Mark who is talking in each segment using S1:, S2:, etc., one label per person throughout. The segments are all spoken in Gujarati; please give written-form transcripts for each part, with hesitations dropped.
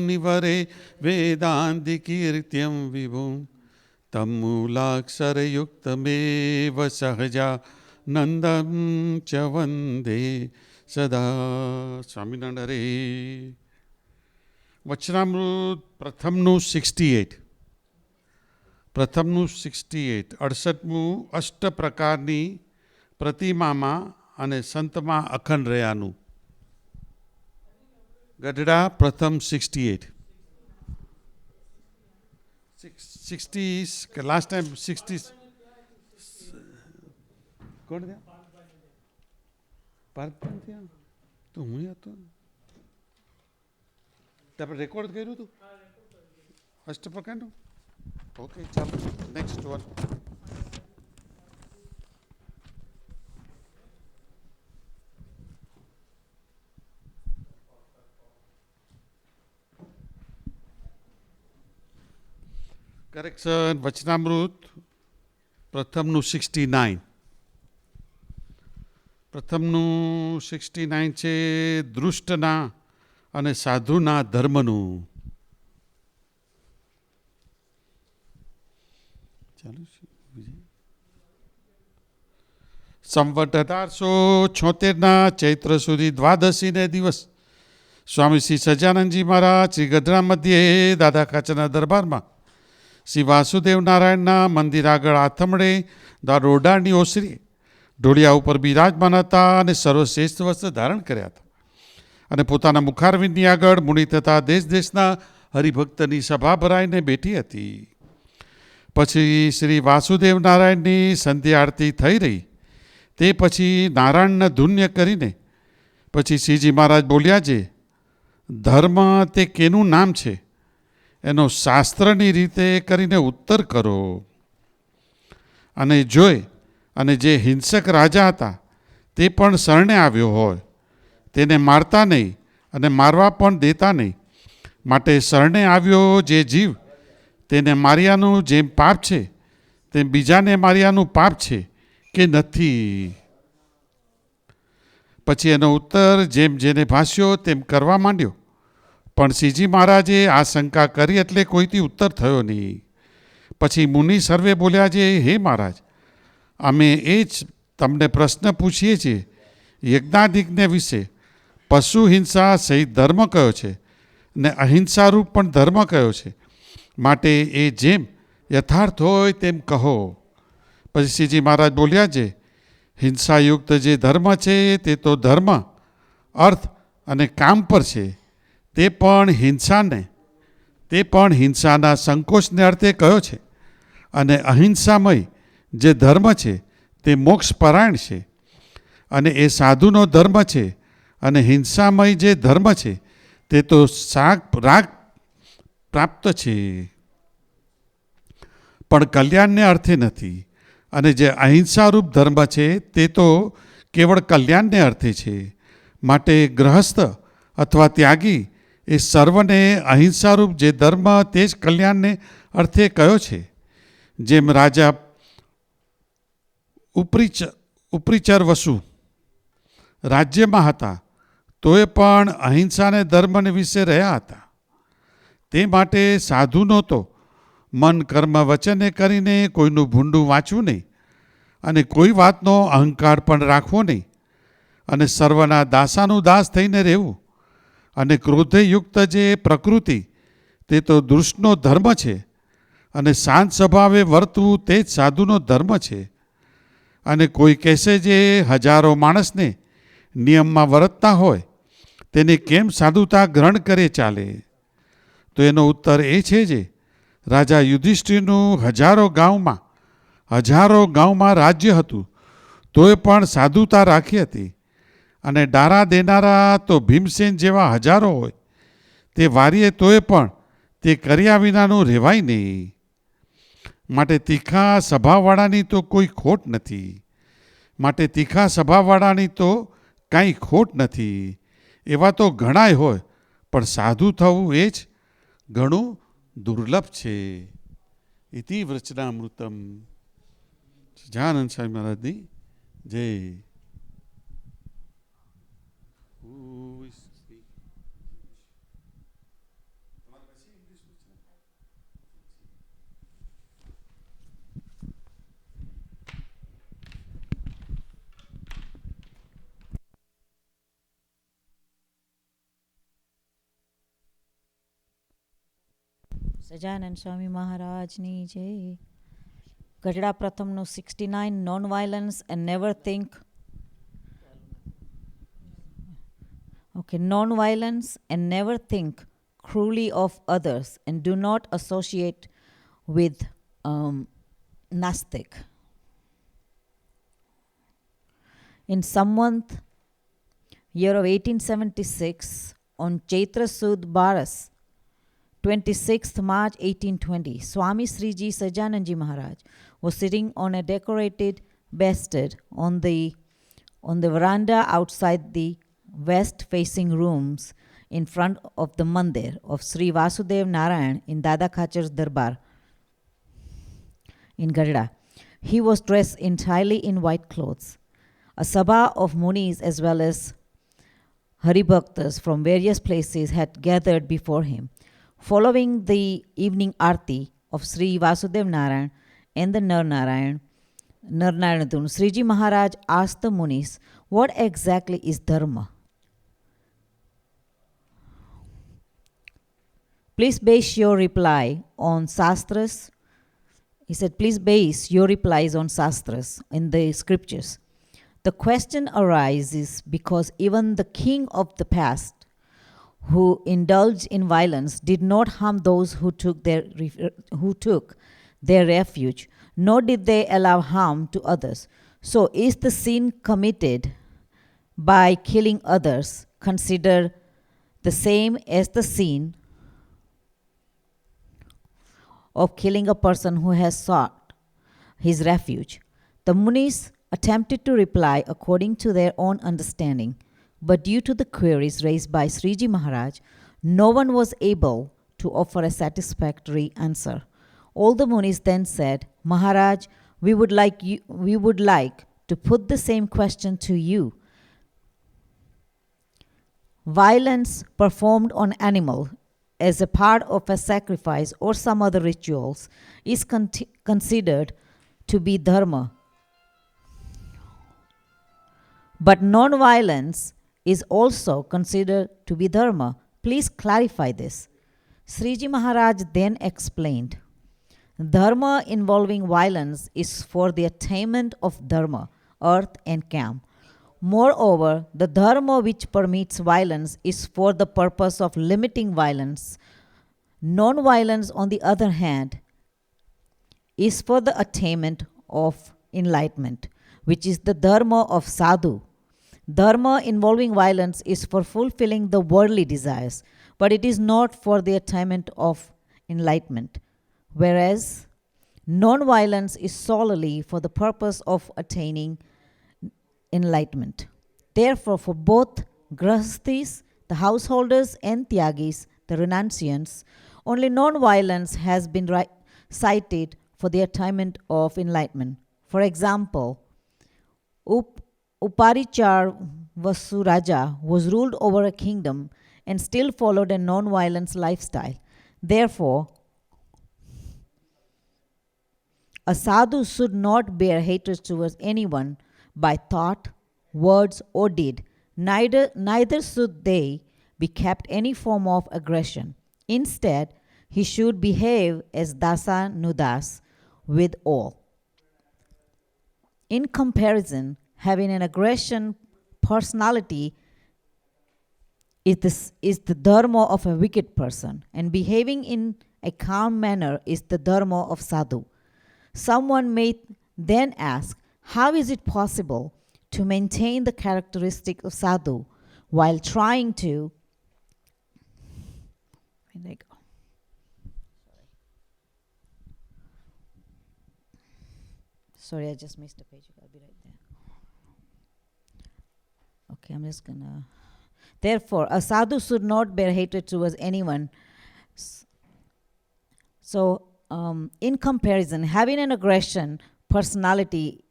S1: मुनिवरे वेदान्तिकीर्त्यं विभुं तं मूलाक्षरयुक्तमेव सहजानन्दं च वन्दे सदा. સ્વામિનારાયણ હરે. વચનામૃત પ્રથમનું 68 68મું અષ્ટ પ્રકારની પ્રતિમામાં અને સંતમાં અખંડ રહ્યાનું. ગઢડા પ્રથમ 68 કે લાસ્ટ ટાઈમ 60 કોણ ત્યાં પાર્થ પણ ત્યાં તો હું હતો આપણે રેકોર્ડ કર્યું હતું અષ્ટ પ્રકારનું. ઓકે ચાલો નેક્સ્ટ વન. કરેક્શન. વચનામૃત પ્રથમનું 69. પ્રથમનું 69 છે દૃષ્ટના અને સાધુના ધર્મનું. ચાલુ છે. સંવત 1876 ચૈત્ર સુધી દ્વાદશીને દિવસ સ્વામી શ્રી સહજાનંદજી મહારાજ શ્રી ગઢડા મધ્યે દાદા ખાચરના દરબારમાં શ્રી વાસુદેવ નારાયણના મંદિર આગળ આથમડે રોડાની ઓસરી ઢોળિયા ઉપર બિરાજમાન હતા અને સર્વશ્રેષ્ઠ વસ્ત્ર ધારણ કર્યા હતા અને પોતાના મુખારવિંદની આગળ મુનિ તથા દેશ દેશના હરિભક્તની સભા ભરાઈને બેઠી હતી. પછી શ્રી વાસુદેવ નારાયણની સંધ્યા આરતી થઈ રહી. તે પછી નારાયણના ધુન્ય કરીને પછી શ્રીજી મહારાજ બોલ્યા છે, ધર્મ તે કેનું નામ છે એનો શાસ્ત્રની રીતે કરીને ઉત્તર કરો. અને જોઈ અને જે હિંસક રાજા હતા તે પણ શરણે આવ્યો હોય તેને મારતા નહીં અને મારવા પણ દેતા નહીં. માટે શરણે આવ્યો જે જીવ તેને માર્યાનું જેમ પાપ છે તેમ બીજાને માર્યાનું પાપ છે કે નથી. પછી એનો ઉત્તર જેમ જેને ભાષ્યો તેમ કરવા માંડ્યો. પણ શ્રીજી મહારાજે આ શંકા કરી એટલે કોઈથી ઉત્તર થયો નહીં. પછી મુનિ સર્વે બોલ્યા છે, હે મહારાજ, અમે એ જ તમને પ્રશ્ન પૂછીએ છીએ યજ્ઞાદિકને વિશે. પશુ હિંસા સહિત ધર્મ કયો છે ને અહિંસારૂપ પણ ધર્મ કયો છે? માટે એ જેમ યથાર્થ હોય તેમ કહો. પછી શ્રીજી મહારાજ બોલ્યા છે, હિંસાયુક્ત જે ધર્મ છે તે તો ધર્મ, અર્થ અને કામ પર છે. તે પણ હિંસાના સંકોચને અર્થે કયો છે. અને અહિંસામય જે ધર્મ છે તે મોક્ષપરાયણ છે અને એ સાધુનો ધર્મ છે. અને હિંસામય જે ધર્મ છે તે તો રાગ પ્રાપ્ત છે પણ કલ્યાણને અર્થે નથી. અને જે અહિંસારૂપ ધર્મ છે તે તો કેવળ કલ્યાણને અર્થે છે. માટે ગ્રહસ્થ અથવા ત્યાગી એ સર્વને અહિંસારૂપ જે ધર્મ તે જ કલ્યાણને અર્થે કયો છે. જેમ રાજા ઉપરીચર વસુ રાજ્યમાં હતા તોય પણ અહિંસાને ધર્મને વિશે રહ્યા હતા. તે માટે સાધુનો તો મન કર્મ વચને કરીને કોઈનું ભૂંડું વાંચવું નહીં અને કોઈ વાતનો અહંકાર પણ રાખવો નહીં અને સર્વના દાસાનું દાસ થઈને રહેવું. અને ક્રોધયુક્ત જે પ્રકૃતિ તે તો દુષ્ટનો ધર્મ છે અને શાંત સ્વભાવે વર્તવું તે જ સાધુનો ધર્મ છે. અને કોઈ કહેશે જે હજારો માણસને નિયમમાં વર્તતા હોય તેને કેમ સાધુતા ગ્રહણ કરે ચાલે? તો એનો ઉત્તર એ છે જે રાજા યુધિષ્ઠિરનું હજારો ગામમાં રાજ્ય હતું તોય પણ સાધુતા રાખી હતી. અને ડારા દેનારા તો ભીમસેન જેવા હજારો હોય તે વારીએ તોય પણ તે કર્યા વિનાનું રહેવાય નહીં. માટે તીખા સ્વભાવવાળાની તો કોઈ ખોટ નથી. કાંઈ ખોટ નથી. એવા તો ઘણાય હોય પણ સાધુ થવું એ જ ઘણું દુર્લભ છે. ઇતિ વચનામૃતમ. સહજાનંદ સ્વામી મહારાજની જય.
S2: સજાનંદ સ્વામી મહારાજની જય. Gadhada પ્રથમનું 69 non-violence and never think. Okay, non-violence and never think cruelly of others and do not associate with Nastic. In Samvant year of 1876, on Chaitra Sud Baras, 26th March 1820, Swami Sriji Sajananji Maharaj was sitting on a decorated bedstead on the veranda outside the west-facing rooms in front of the mandir of Sri Vasudev Narayan in Dada Khacher's Darbar in Gadda. He was dressed entirely in white clothes. A sabha of munis as well as Haribhaktas from various places had gathered before him. Following the evening arti of Sri Vasudev Narayan and the Narnarayan Dhun, Sriji Maharaj asked the munis, what exactly is dharma? Please base your reply on Shastras. He said, please base your replies on Shastras in the scriptures. The question arises because even the king of the past who indulged in violence did not harm those who took their refuge, nor did they allow harm to others. So is the sin committed by killing others considered the same as the sin of killing a person who has sought his refuge? The munis attempted to reply according to their own understanding, but due to the queries raised by Sriji Maharaj, no one was able to offer a satisfactory answer. All the munis then said, Maharaj, we would like to put the same question to you. Violence performed on animal as a part of a sacrifice or some other rituals is considered to be dharma. But non-violence is also considered to be dharma. Please clarify this. Sriji Maharaj then explained, dharma involving violence is for the attainment of dharma, earth and kam. Moreover, the dharma which permits violence is for the purpose of limiting violence. Non-violence, on the other hand, is for the attainment of enlightenment, which is the dharma of sadhu. Dharma involving violence is for fulfilling the worldly desires, but it is not for the attainment of enlightenment, whereas non-violence is solely for the purpose of attaining enlightenment. Therefore, for both grahasthis, the householders, and tyagis, the renunciants, only non-violence has been cited for the attainment of enlightenment. For example, Uparichar Vasuraja was ruled over a kingdom and still followed a non-violence lifestyle. Therefore, a sadhu should not bear hatred towards anyone by thought, words, or deed. Neither should they be kept any form of aggression. Instead, he should behave as dasa nudas with all. In comparison, having an aggression personality is the dharma of a wicked person, and behaving in a calm manner is the dharma of sadhu. Someone may then ask, how is it possible to maintain the characteristic of sadhu while trying to... Where did I go? Sorry, I just missed a page. I'll be right there. Okay, I'm just gonna... Therefore, a sadhu should not bear hatred towards anyone. So, in comparison, having an aggression personality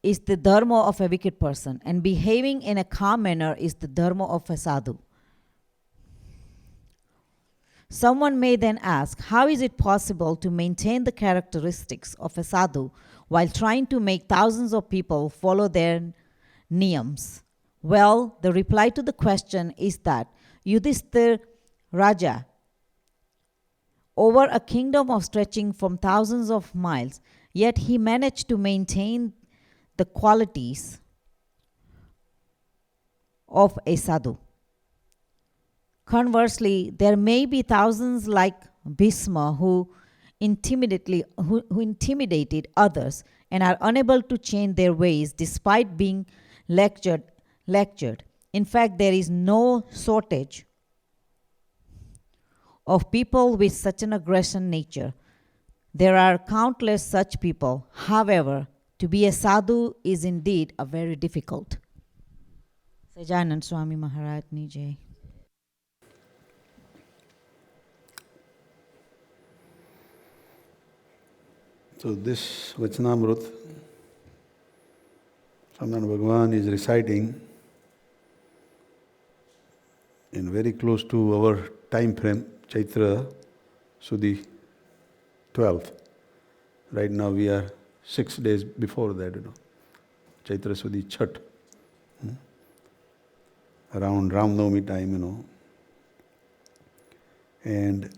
S2: is the dharma of a wicked person, and behaving in a calm manner is the dharma of a sadhu. Someone may then ask, how is it possible to maintain the characteristics of a sadhu while trying to make thousands of people follow their niyams? Well, the reply to the question is that Yudhishthir Raja over a kingdom of stretching from thousands of miles, yet he managed to maintain the qualities of a sadhu. Conversely, there may be thousands like Bhisma who intimidated others and are unable to change their ways despite being lectured. In fact, there is no shortage of people with such an aggression nature. There are countless such people. However, to be a sadhu is indeed a very difficult. Sajanand Swami Maharaj Ni Jai.
S3: So this Vachanamrut, Swaminarayan Bhagavan is reciting in very close to our time frame, Chaitra Sudhi 12th. Right now we are 6 days before that, Chaitra Sudhi Chhat. Around Ram Navami time, And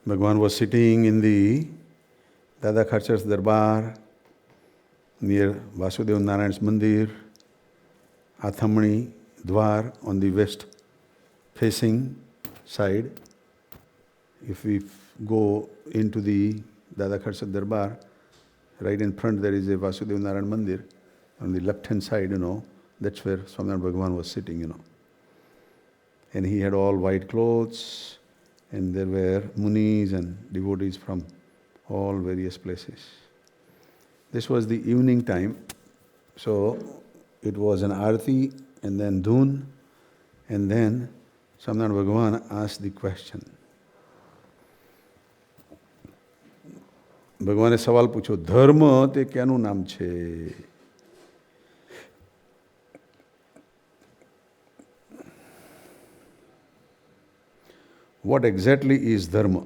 S3: Bhagavan was sitting in the Dada Kharchar's Darbar near Vasudev Narayan's Mandir, Athamani Dwar on the west facing side. If we go into the Dada Kharchar Darbar, right in front there is a Vasudev Narayan Mandir. On the left hand side, that's where Swaminarayan Bhagavan was sitting, And he had all white clothes, and there were munis and devotees from all various places. This was the evening time, so it was an arati and then dhun, and then Swaminarayan Bhagavan asked the question. ભગવાને સવાલ પૂછ્યો, ધર્મ તે ક્યાનું નામ છે? What exactly is dharma?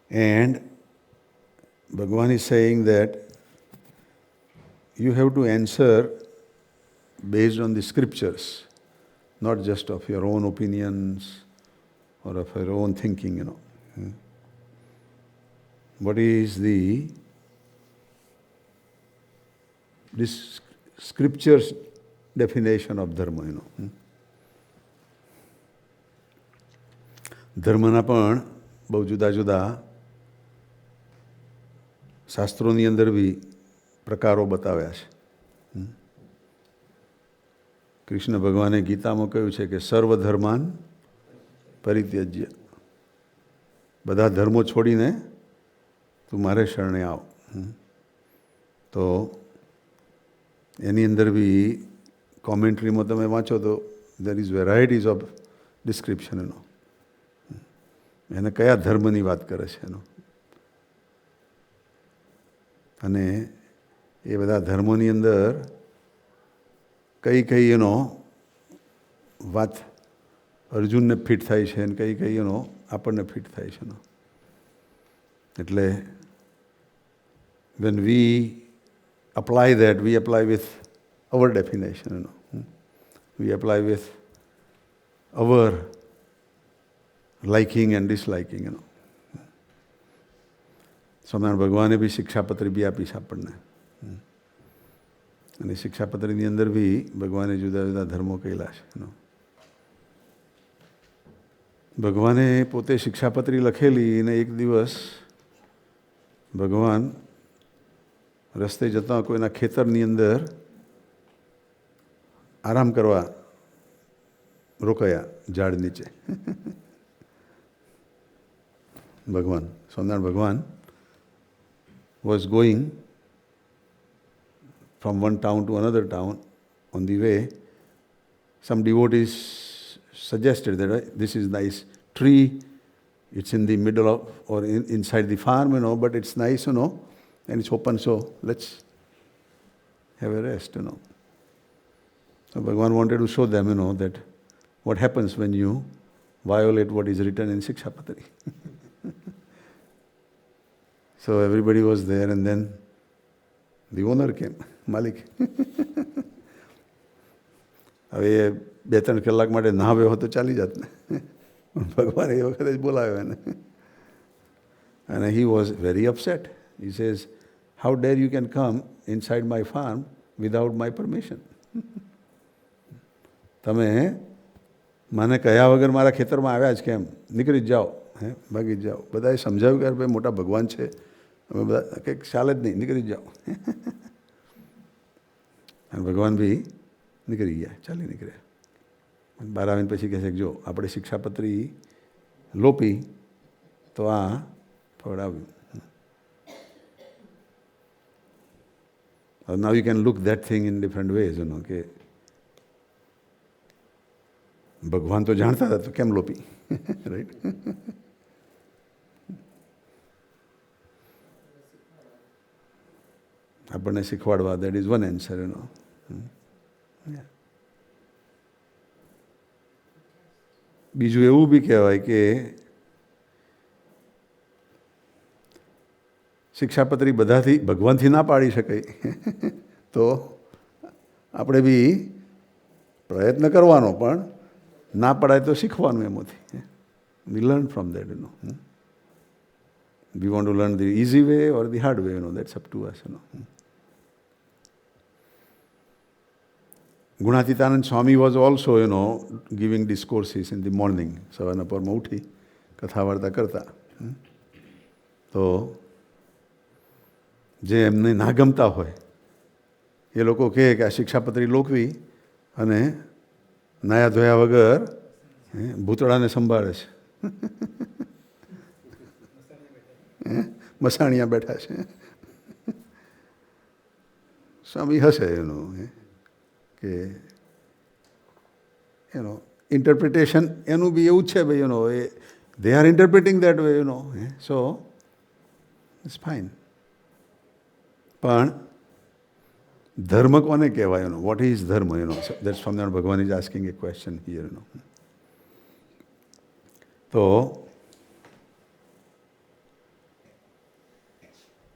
S3: And Bhagavan is saying that you have to answer based on the scriptures, not just of your own opinions or of your own thinking, What is this scripture's definition of dharma, ધર્મના પણ બહુ જુદા જુદા શાસ્ત્રોની અંદર બી પ્રકારો બતાવ્યા છે. કૃષ્ણ ભગવાને ગીતામાં કહ્યું છે કે સર્વધર્માન પરિત્યજ્ય, બધા ધર્મો છોડીને તું મારે શરણે આવ. તો એની અંદર બી કોમેન્ટ્રીમાં તમે વાંચો તો there is varieties of description એને કયા ધર્મની વાત કરે છે અને એ બધા ધર્મોની અંદર કઈ કઈ વાત અર્જુનને ફિટ થાય છે અને કઈ કઈ આપણને ફિટ થાય છે એટલે when we apply that, we apply with our definition, we apply with our liking and disliking, Swaminarayan ભગવાને બી શિક્ષાપત્રી બી આપી છે આપણને અને શિક્ષાપત્રીની અંદર બી ભગવાને જુદા જુદા ધર્મો કહેલા છે. ભગવાને પોતે શિક્ષાપત્રી લખેલી અને એક દિવસ ભગવાન રસ્તે જતા કોઈના ખેતરની અંદર આરામ કરવા રોકાયા ઝાડ નીચે. ભગવાન સ્વામિનારાયણ ભગવાન was going from one town to another town. On the way, some devotees suggested that this is nice tree, it's in the middle of or inside the farm, but it's nice, and it's open, so let's have a rest, So Bhagavan wanted to show them, that what happens when you violate what is written in Shikshapatri. So everybody was there, and then the owner came, Malik. હવે એ 2-3 કલાક માટે નાહ્યો હોત તો ચાલી જાત ને. ભગવાને એ વખતે જ બોલાવ્યો એને. અને he was very upset. He says, how dare you can come inside my farm without my permission. તમે મને કહ્યા વગર મારા ખેતરમાં આવ્યા જ કેમ? નીકળી જ જાઓ, ભાગી જ જાઓ. બધાએ સમજાવ્યું કે ભાઈ મોટા ભગવાન છે, અમે બધા કંઈક ચાલે જ નહીં, નીકળી જ જાઓ. અને ભગવાન બી નીકળી ગયા, ચાલી નીકળ્યા. બહાર આવીને પછી કહે છે કે જો આપણે શિક્ષાપત્રી લોપી તો આ ફળ આવ્યું. Now you can look that thing in different ways, કે ભગવાન તો જાણતા હતા તો કેમ લોપી, રાઈટ? આપણને શીખવાડવા, દેટ ઇઝ વન એન્સર. બીજું એવું બી કહેવાય કે શિક્ષાપત્રી બધાથી ભગવાનથી ના પાડી શકાય. તો આપણે બી પ્રયત્ન કરવાનો, પણ ના પડાય તો શીખવાનું એમાંથી. We learn from that. We want to learn the easy way or the hard way, that's up to us. Gunatitanand Swami was also giving discourses in the morning. સવારના પરમાં ઉઠી કથા વાર્તા કરતા. તો જે એમને ના ગમતા હોય એ લોકો કહે કે આ શિક્ષાપત્રી લોકવી અને નાયા ધોયા વગર ભૂતળાને સંભાળે છે, મસાણિયા બેઠા છે. સ્વામી હશે કે ઇન્ટરપ્રિટેશન એનું બી એવું જ છે ભાઈ, they are interpreting that way, so it's fine. પણ ધર્મ કોને કહેવાય? વોટ ઇઝ ધર્મ? દેટ્સ સ્વામિનારાયણ ભગવાન is asking A question here. તો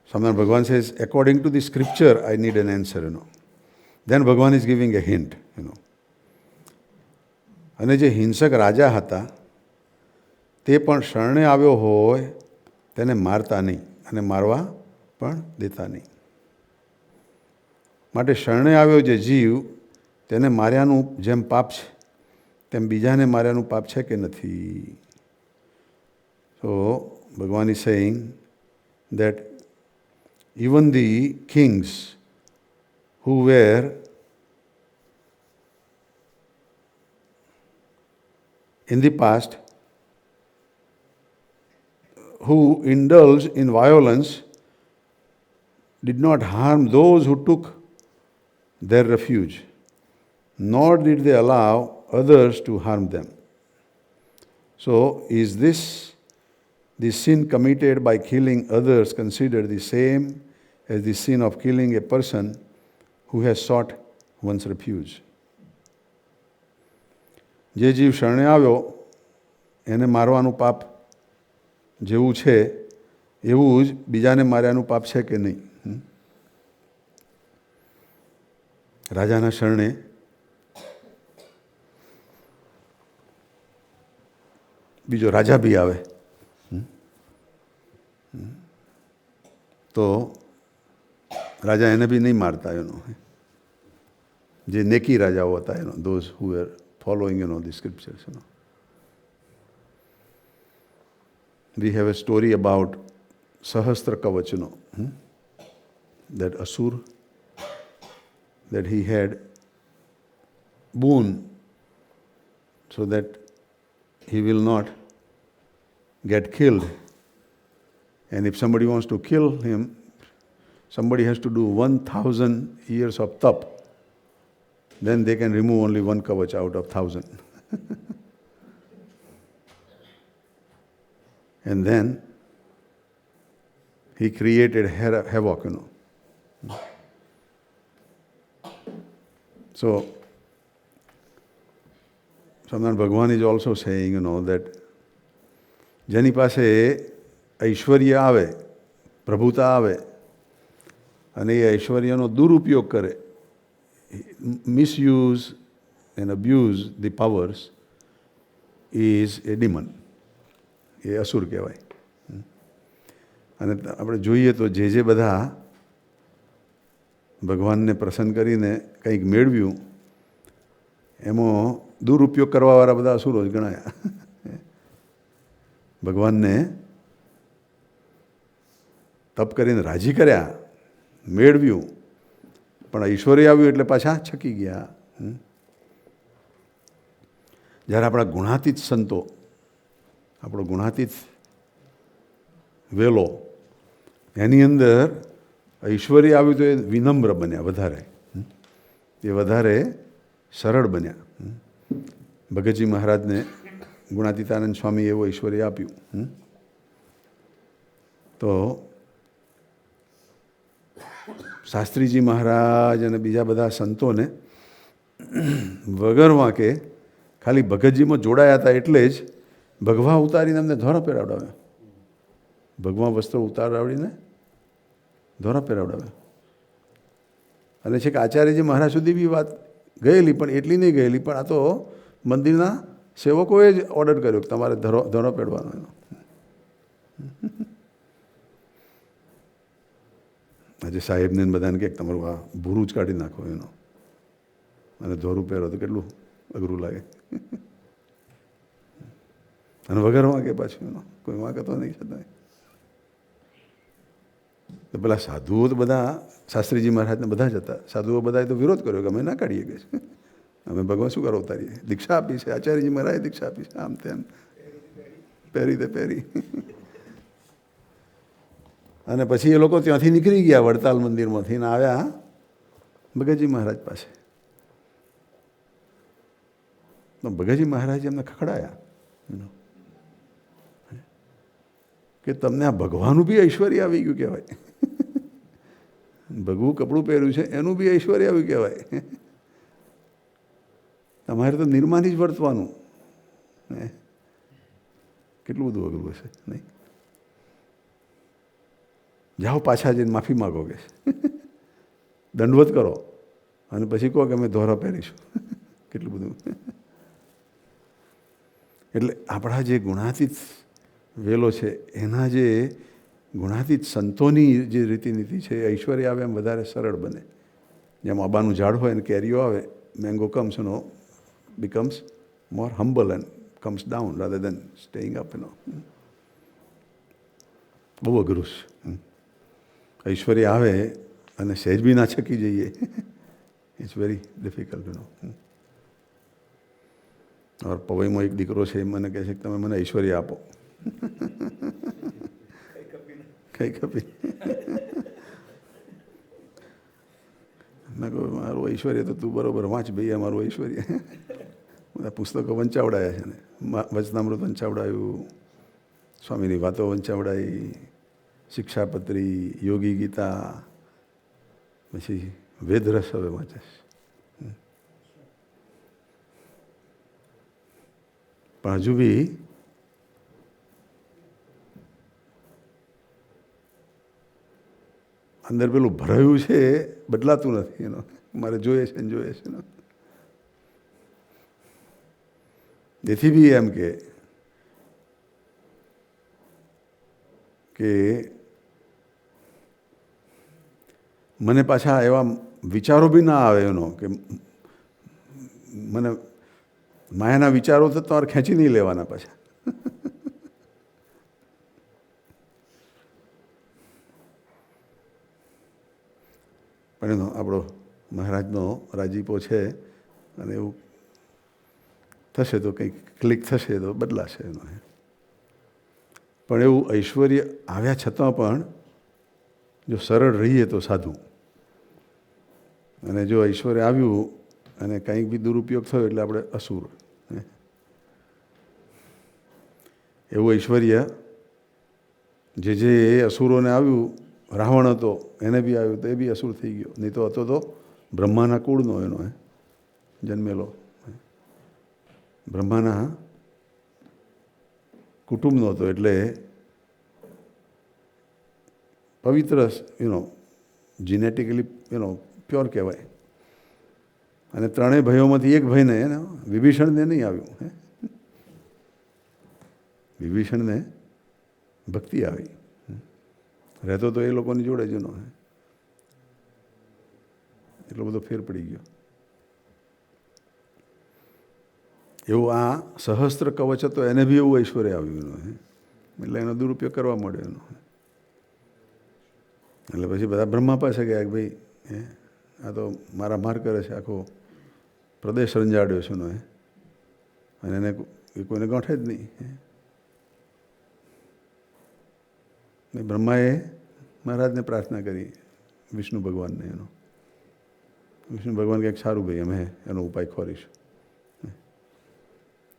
S3: સ્વામિનારાયણ ભગવાન says, according to the scripture I need an answer. Then ભગવાન ઇઝ ગિવિંગ એ હિન્ટ. અને જે હિંસક રાજા હતા તે પણ શરણે આવ્યો હોય તેને મારતા નહીં અને મારવા પણ દેતા નહીં. માટે શરણે આવ્યો જે જીવ તેને માર્યાનું જેમ પાપ છે તેમ બીજાને માર્યાનું પાપ છે કે નથી? So ભગવાન is saying that even the kings who were in the past, who indulged in violence, did not harm those who took their refuge, nor did they allow others to harm them. So, is this the sin committed by killing others considered the same as the sin of killing a person who has sought one's refuge? જે જીવ શરણે આવ્યો એને મારવાનું પાપ જેવું છે એવું જ બીજાને માર્યાનું પાપ છે કે નહીં? રાજાના શરણે બીજો રાજા બી આવે તો રાજા એને બી નહીં મારતા. જે નેકી રાજાઓ હતા, those who were following the scriptures. We have a story about Sahastra Kavach, that Asur, that he had boon so that he will not get killed. And if somebody wants to kill him, somebody has to do 1,000 years of tap. Then they can remove only one kavach out of 1,000. And then he created havoc, So, Swaminarayan Bhagwan is also saying, that જેની પાસે ઐશ્વર્ય આવે, પ્રભુતા આવે અને એ ઐશ્વર્યનો દુરુપયોગ કરે, misuse and abuse the powers is a demon. એ અસુર કહેવાય. અને આપણે જોઈએ તો જે બધા ભગવાનને પ્રસન્ન કરીને કંઈક મેળવ્યું એમાં દુરુપયોગ કરવાવાળા બધા અસુરો જ ગણાયા. ભગવાનને તપ કરીને રાજી કર્યા, મેળવ્યું, પણ ઐશ્વર્ય આવ્યું એટલે પાછા છકી ગયા. જ્યારે આપણા ગુણાતીત સંતો, આપણો ગુણાતીત વેલો, એની અંદર ઐશ્વર્ય આવ્યું તો એ વિનમ્ર બન્યા, વધારે સરળ બન્યા. ભગતજી મહારાજને ગુણાતીતાનંદ સ્વામી એવું ઐશ્વર્ય આપ્યું. તો શાસ્ત્રીજી મહારાજ અને બીજા બધા સંતોને વગર વાંકે ખાલી ભગતજીમાં જોડાયા હતા એટલે જ ભગવા ઉતારીને એમને ધોરા પહેરાવડાવ્યા. ભગવા વસ્ત્રો ઉતારાવીને ધોરા પહેરાવડાવ્યા. અને છે કે આચાર્યજી મહારાજ સુધી બી વાત ગયેલી, પણ એટલી નહીં ગયેલી. પણ આ તો મંદિરના સેવકોએ જ ઓર્ડર કર્યો કે તમારે ધોરો પહેરવાનો એનો. આજે સાહેબને બધાને કહે તમારું આ ભૂરું જ કાઢી નાખો એનો અને ધોરું પહેરો તો કેટલું અઘરું લાગે. અને વગર વાંકે પાછું એનો કોઈ વાંકે તો નહીં છતાં. તો પેલા સાધુઓ તો બધા શાસ્ત્રીજી મહારાજને બધા જ હતા. સાધુઓ બધાએ તો વિરોધ કર્યો કે અમે ના કાઢીએ કે અમે ભગવાન શું કરો ઉતારીએ, દીક્ષા આપી છે, આચાર્યજી મહારાજે દીક્ષા આપી છે, આમ તેમ પહેરી તે પહેરી. અને પછી એ લોકો ત્યાંથી નીકળી ગયા વડતાલ મંદિરમાંથી ને આવ્યા ભગતજી મહારાજ પાસે. તો ભગતજી મહારાજે એમને ખખડાયા કે તમને આ ભગવાનનું બી ઐશ્વર્ય આવી ગયું કહેવાય. ભગવું કપડું પહેર્યું છે એનું બી ઐશ્વર્ય આવ્યું કહેવાય. તમારે તો નિર્માની જ વર્તવાનું. કેટલું બધું અઘરું હશે નહીં? જાઓ પાછા જઈને માફી માગો કે દંડવત કરો અને પછી કહો કે અમે ધોરા પહેરીશું. કેટલું બધું. એટલે આપણા જે ગુણાતીત વેલો છે એના જે ગુણાતીત સંતોની જે રીતિનીતિ છે એ ઐશ્વર્ય આવે એમ વધારે સરળ બને. જેમ આંબાનું ઝાડ હોય અને કેરીઓ આવે, mango comes becomes more humble and comes down rather than staying up. બહુ અઘરું છે. ઐશ્વર્ય આવે અને સહેજ બી ના છકી જઈએ, ઇટ્સ વેરી ડિફિકલ્ટ. ઓર પવઈમાં એક દીકરો છે, મને કહે છે કે તમે મને ઐશ્વર્ય આપો. કઈ કપી મેં કહું મારું ઐશ્વર્ય તો તું બરોબર વાંચ ભાઈ, મારું ઐશ્વર્ય. બધા પુસ્તકો વંચાવડાયા છે ને, વચનામૃત વંચાવડાયું, સ્વામીની વાતો વંચાવડાઈ, શિક્ષાપત્રી, યોગી ગીતા, પછી વેદરસ હવે વાંચે છે. પણ હજુ બી અંદર પેલું ભરાયું છે બદલાતું નથી. મારે જોઈએ છે ને જોઈએ છે. એથી બી એમ કે મને પાછા એવા વિચારો બી ના આવે કે મને માયાના વિચારો તો તમારે ખેંચી નહીં લેવાના પાછા. પણ એનો આપણો મહારાજનો રાજીપો છે અને એવું થશે તો કંઈક ક્લિક થશે તો બદલાશે એનો. પણ એવું ઐશ્વર્ય આવ્યા છતાં પણ જો સરળ રહીએ તો સાધું. અને જો ઐશ્વર્ય આવ્યું અને કંઈક બી દુરુપયોગ થયો એટલે આપણે અસુર. એવું ઐશ્વર્ય જે અસુરોને આવ્યું, રાવણ હતો એને બી આવ્યું તો એ બી અસુર થઈ ગયો. નહીં તો હતો તો બ્રહ્માના કુળનો એનો જન્મેલો, બ્રહ્માના કુટુંબનો હતો. એટલે પવિત્ર જીનેટિકલી પ્યોર કહેવાય. અને ત્રણેય ભાઈઓમાંથી એક ભાઈને વિભીષણને નહીં આવ્યું. વિભીષણને ભક્તિ આવી, રહેતો તો એ લોકોની જોડે જ નો. એટલો બધો ફેર પડી ગયો. એવું આ સહસ્ત્ર કવચ હતો, એને બી એવું ઐશ્વર્ય આવ્યું, એટલે એનો દુરુપયોગ કરવા માંડ્યો એનો. એટલે પછી બધા બ્રહ્મા પાસે ગયા કે ભાઈ આ તો મારા માર કરે છે, આખો પ્રદેશ રંજાડ્યો છે નો, અને એને કોઈને ગાંઠે જ નહીં. બ્રહ્માએ મહારાજને પ્રાર્થના કરી, વિષ્ણુ ભગવાનને. એનો વિષ્ણુ ભગવાન કંઈક સારું ભાઈ, અમે એનો ઉપાય ખોરીશું.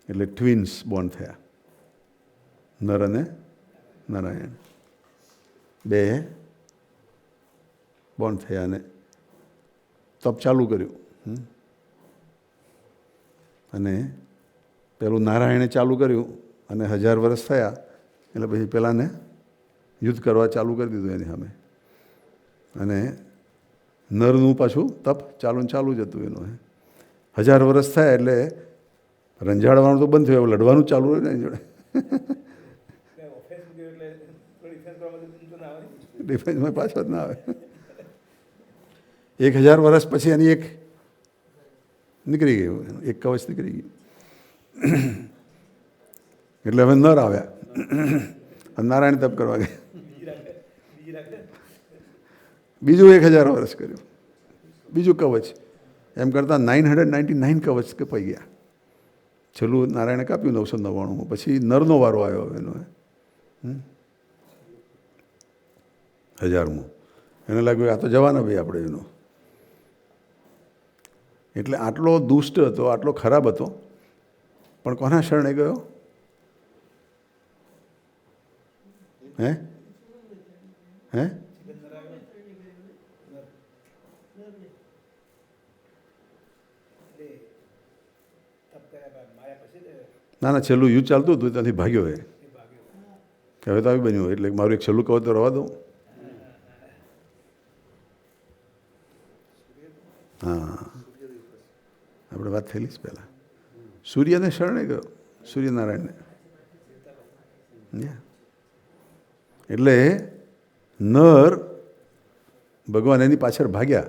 S3: એટલે ટ્વિન્સ બોર્ન થયા, નર અને નારાયણ બે બોર્ન થયા, અને તપ ચાલુ કર્યું. અને પેલું નારાયણે ચાલુ કર્યું, અને 1000 વર્ષ થયા એટલે પછી પેલાને યુદ્ધ કરવા ચાલુ કરી દીધું એની સામે. અને નરનું પાછું તપ ચાલુ જ હતું એનું. 1000 વર્ષ થયા એટલે રંજાડવાનું તો બંધ થયું, લડવાનું ચાલુ રહ્યું એની જોડે. ડિફેન્સમાં પાછો જ ના આવે. 1000 વર્ષ પછી એની એક નીકળી ગયું, એક કવચ નીકળી ગયું. એટલે હવે નર આવ્યા, નારાયણ તપ કરવા ગયા. બીજું 1000 વર્ષ કર્યું, બીજું કવચ. એમ કરતાં 999 કવચ કપાઈ ગયા. છેલ્લું નારાયણે કાપ્યું 999. પછી નરનો વારો આવ્યો એનો, 1000મો. એને લાગ્યું આ તો જવાના ભાઈ આપણે એનો. એટલે આટલો દુષ્ટ હતો, આટલો ખરાબ હતો, પણ કોના શરણે ગયો? હે હે ના, છેલ્લું યુદ્ધ ચાલતું હતું ત્યાંથી ભાગ્યો. હવે તો આવી બન્યું, એટલે મારું એક છેલ્લું કવચ તો રવા દઉં. હા, આપણે વાત થયેલી જ પહેલાં. સૂર્યને શરણે ગયો, સૂર્યનારાયણને. એટલે નર ભગવાન એની પાછળ ભાગ્યા.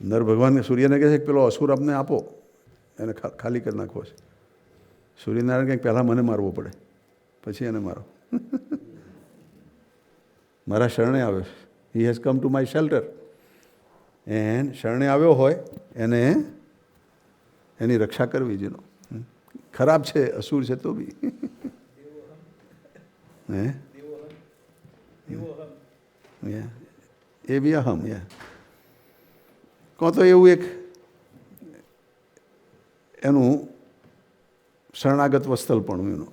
S3: નર ભગવાન સૂર્યને કહે છે કે પેલો અસુર આપને આપો, એને ખાલી કરી નાખવો છે. સૂર્યનારાયણ કંઈક પહેલાં મને મારવો પડે, પછી એને મારો. મારા શરણે આવ્યો છે. He has come to my shelter. And શરણે આવ્યો હોય એને એની રક્ષા કરવી જેનો. ખરાબ છે, અસુર છે તો બી. એ બી અહમ. કહો તો એવું એક એનું શરણાગત વસ્તલપણું એનું.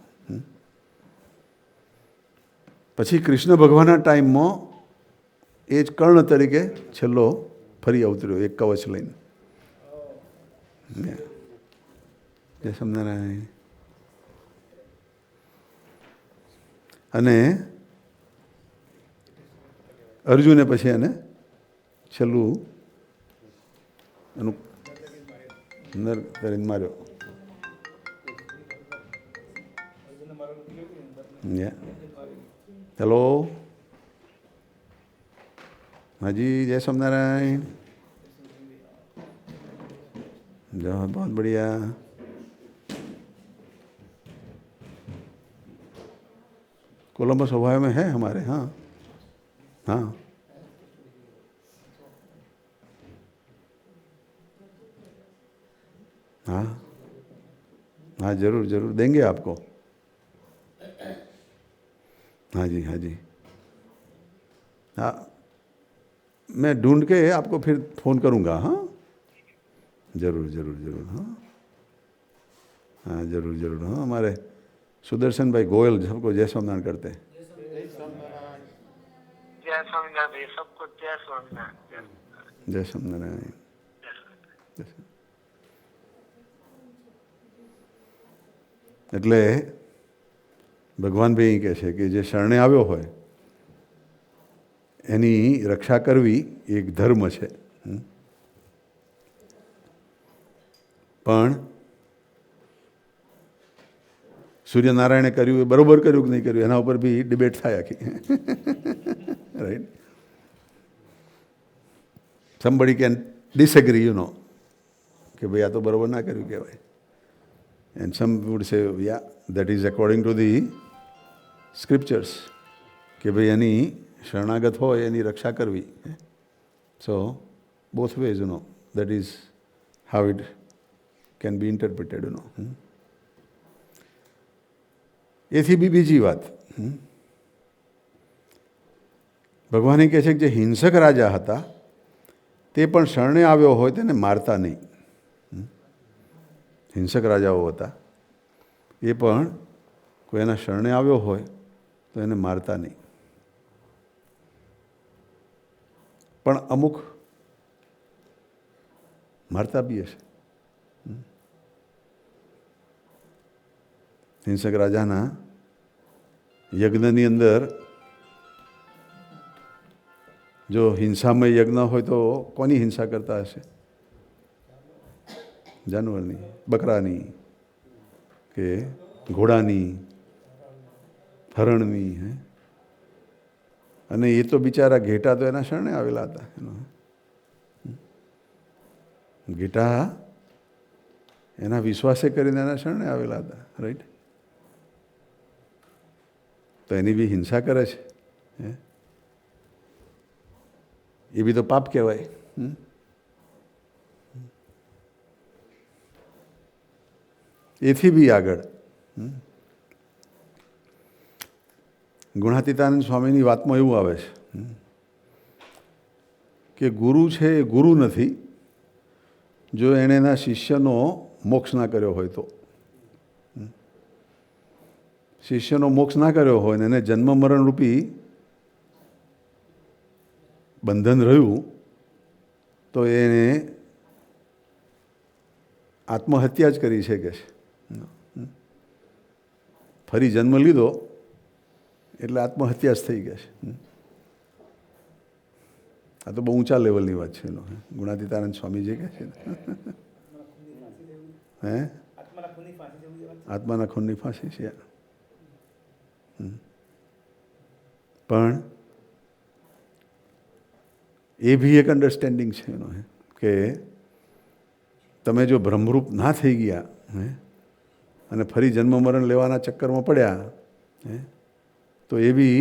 S3: પછી કૃષ્ણ ભગવાનના ટાઈમમાં એ જ કર્ણ તરીકે છેલ્લો ફરી અવતર્યો, એક કવચ લઈને. જય સ્વામિનારાયણ. અને અર્જુને પછી એને છેલ્લું એનું નર કરીને માર્યો. હેલો, હાજી, जय स्वामीनारायण. बहुत बढ़िया. कोलंबस ओहायो में है हमारे. हाँ हाँ, हाँ हाँ, जरूर जरूर देंगे आपको. हाँ जी, हाँ जी. हाँ, मैं ढूंढ के आपको फिर फ़ोन करूँगा. हाँ, जरूर जरूर जरूर. हाँ हाँ, जरूर जरूर. हाँ, हमारे सुदर्शन भाई गोयल सबको जय स्वामीनारायण करते हैं.
S4: जय स्वामीनारायण भाई, सबको जय स्वामीनारायण.
S3: जय स्वामीनारायण. એટલે ભગવાન ભાઈ કહે છે કે જે શરણે આવ્યો હોય એની રક્ષા કરવી એ એક ધર્મ છે. પણ સૂર્યનારાયણે કર્યું એ બરોબર કર્યું કે નહીં કર્યું એના ઉપર બી ડિબેટ થાય આખી. રાઈટ. somebody can disagree, કે ભાઈ આ તો બરોબર ના કર્યું કહેવાય. And some would say, yeah, that is according to the scriptures, કે ભાઈ એની શરણાગત હોય એની રક્ષા કરવી. So both ways, that is how it can be interpreted, એથી બી બીજી વાત, ભગવાને કહે છે કે જે હિંસક રાજા હતા તે પણ શરણે આવ્યો હોય તેને મારતા નહીં. હિંસક રાજાઓ હતા એ પણ કોઈ એના શરણે આવ્યો હોય તો એને મારતા નહીં. પણ અમુક મારતા બી હશે. હિંસક રાજાના યજ્ઞની અંદર જો હિંસામય યજ્ઞ હોય તો કોની હિંસા કરતા હશે? જાનવરની, બકરાની કે ઘોડાની, હરણની. અને એ તો બિચારા ઘેટા તો એના શરણે આવેલા હતા. ઘેટા એના વિશ્વાસે કરીને એના શરણે આવેલા હતા. રાઈટ. તો એની બી હિંસા કરે છે એ બી તો પાપ કહેવાય. એથી બી આગળ ગુણાતીતાનંદ સ્વામીની વાતમાં એવું આવે છે કે ગુરુ છે એ ગુરુ નથી જો એણે એના શિષ્યનો મોક્ષ ના કર્યો હોય તો. શિષ્યનો મોક્ષ ના કર્યો હોય ને એને જન્મ મરણ રૂપી બંધન રહ્યું તો એને આત્મહત્યા જ કરી છે કે છે. ફરી જન્મ લીધો એટલે આત્મહત્યા જ થઈ ગયા છે. આ તો બહુ ઊંચા લેવલની વાત છે. ગુણાતીતાનંદ સ્વામી જે કહે છે હે આત્માના ખૂનની ફાંસી છે. પણ એ બી એક અન્ડરસ્ટેન્ડિંગ છે એનો કે તમે જો ભ્રમરૂપ ના થઈ ગયા અને ફરી જન્મ મરણ લેવાના ચક્કરમાં પડ્યા તો એ બી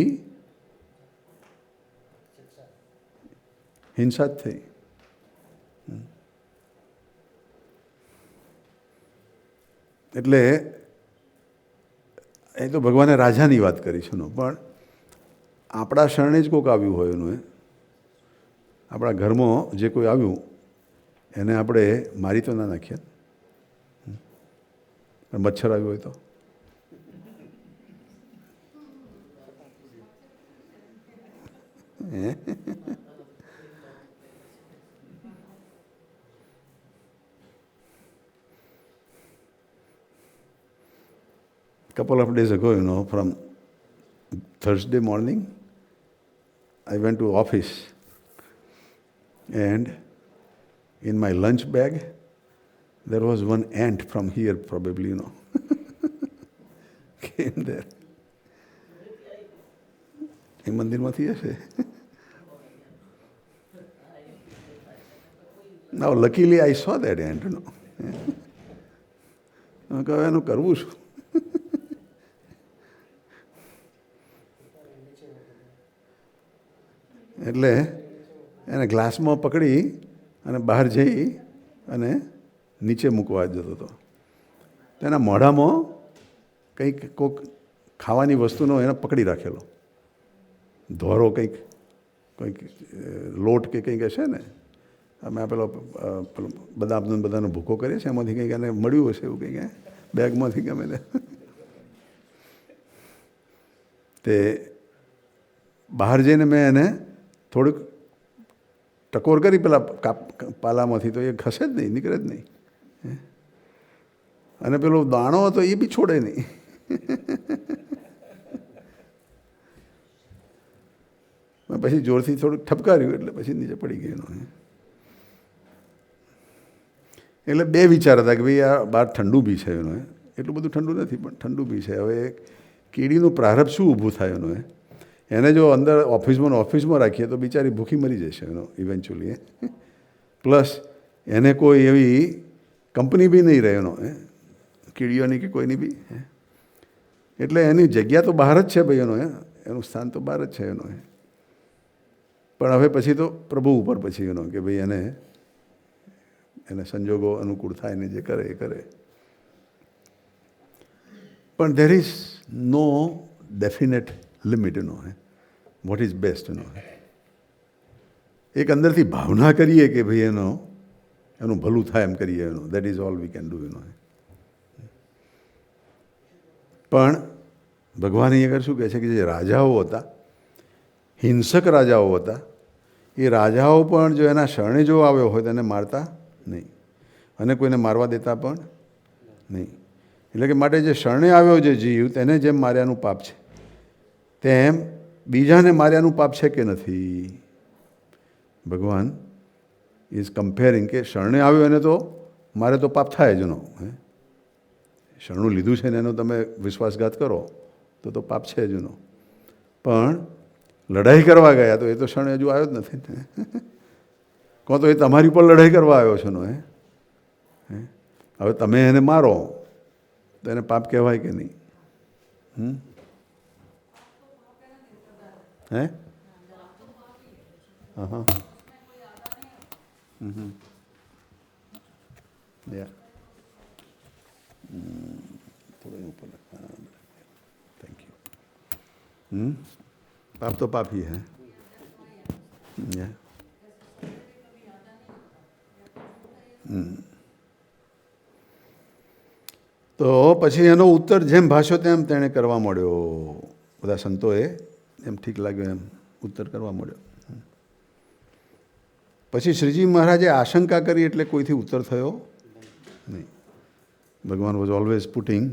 S3: હિંસા જ થઈ. એટલે એ તો ભગવાને રાજાની વાત કરી છે. પણ આપણા શરણે જ કોઈક આવ્યું હોય એનું આપણા ઘરમાં જે કોઈ આવ્યું એને આપણે મારી તો ના નાખીએ. મચ્છર આવ્યું હોય તો couple of days ago, from Thursday morning, I went to office and in my lunch bag, there was one ant from here probably, came there. એ મંદિરમાંથી હશે. Now luckily I saw that ant, હવે એનું કરવું શું? એટલે એને ગ્લાસમાં પકડી અને બહાર જઈ અને નીચે મૂકવા જતો હતો. તેના મોઢામાં કંઈક કોઈક ખાવાની વસ્તુનો એને પકડી રાખેલો, ધોરો કંઈક લોટ કે કંઈક હશે ને. અમે પેલો બધાનો ભૂકો કરીએ છીએ એમાંથી કંઈક એને મળ્યું હશે એવું કંઈક બેગમાંથી ગમે તે બહાર જઈને મેં એને થોડુંક ટકોર કરી પેલા પાલામાંથી તો એ ખસે જ નહીં, નીકળે જ નહીં. અને પેલો દાણો હતો એ બી છોડે નહીં. પછી જોરથી થોડુંક ઠપકાર્યું એટલે પછી નીચે પડી ગઈ એનો. એટલે બે વિચાર હતા કે ભાઈ આ બહાર ઠંડુ બી છે એનો, એટલું બધું ઠંડુ નથી પણ ઠંડુ બી છે. હવે કીડીનું પ્રારબ્ધ શું ઊભું થાય એનો, એને જો અંદર ઓફિસમાં રાખીએ તો બિચારી ભૂખી મરી જશે એનો ઇવેન્ચ્યુઅલી. પ્લસ એને કોઈ એવી કંપની બી નહીં રહે એનો, કીડીઓની કે કોઈની બી. એટલે એની જગ્યા તો બહાર જ છે ભાઈ એનો, એનું સ્થાન તો બહાર જ છે એનો. પણ હવે પછી તો પ્રભુ ઉપર પછી એનો કે ભાઈ એને સંજોગો અનુકૂળ થાય ને જે કરે એ કરે. પણ there is no definite limit એનો, વોટ ઇઝ બેસ્ટ એનો. એક અંદરથી ભાવના કરીએ કે ભાઈ એનું ભલું થાય એમ કરીએ એનો, that is all we can do એનો. પણ ભગવાન અહીંયા આગળ શું કહે છે કે જે રાજાઓ હતા, હિંસક રાજાઓ હતા, એ રાજાઓ પણ જો એના શરણે જો આવ્યો હોય તો એને મારતા નહીં અને કોઈને મારવા દેતા પણ નહીં. એટલે કે માટે જે શરણે આવ્યો જે જીવ તેને જેમ માર્યાનું પાપ છે તેમ બીજાને માર્યાનું પાપ છે કે નથી. ભગવાન ઇઝ કમ્પેરિંગ કે શરણે આવ્યો એને તો મારે તો પાપ થાય જ એનો. શરણું લીધું છે ને એનો તમે વિશ્વાસઘાત કરો તો પાપ છે જ એનો. પણ લડાઈ કરવા ગયા તો એ તો શરણે હજુ આવ્યો જ નથી. કહો તો એ તમારી ઉપર લડાઈ કરવા આવ્યો છે એનો. હવે તમે એને મારો તો એને પાપ કહેવાય કે નહીં? હે? હા. થોડું ઉપર થેન્ક યુ. પાપ તો પાપ ही है. તો પછી એનો ઉત્તર જેમ ભાષ્યો તેમ તેણે કરવા માંડ્યો. બધા સંતોએ એમ ઠીક લાગ્યો એમ ઉત્તર કરવા માંડ્યો. પછી શ્રીજી મહારાજે આશંકા કરી એટલે કોઈથી ઉત્તર થયો નહીં. ભગવાન was always putting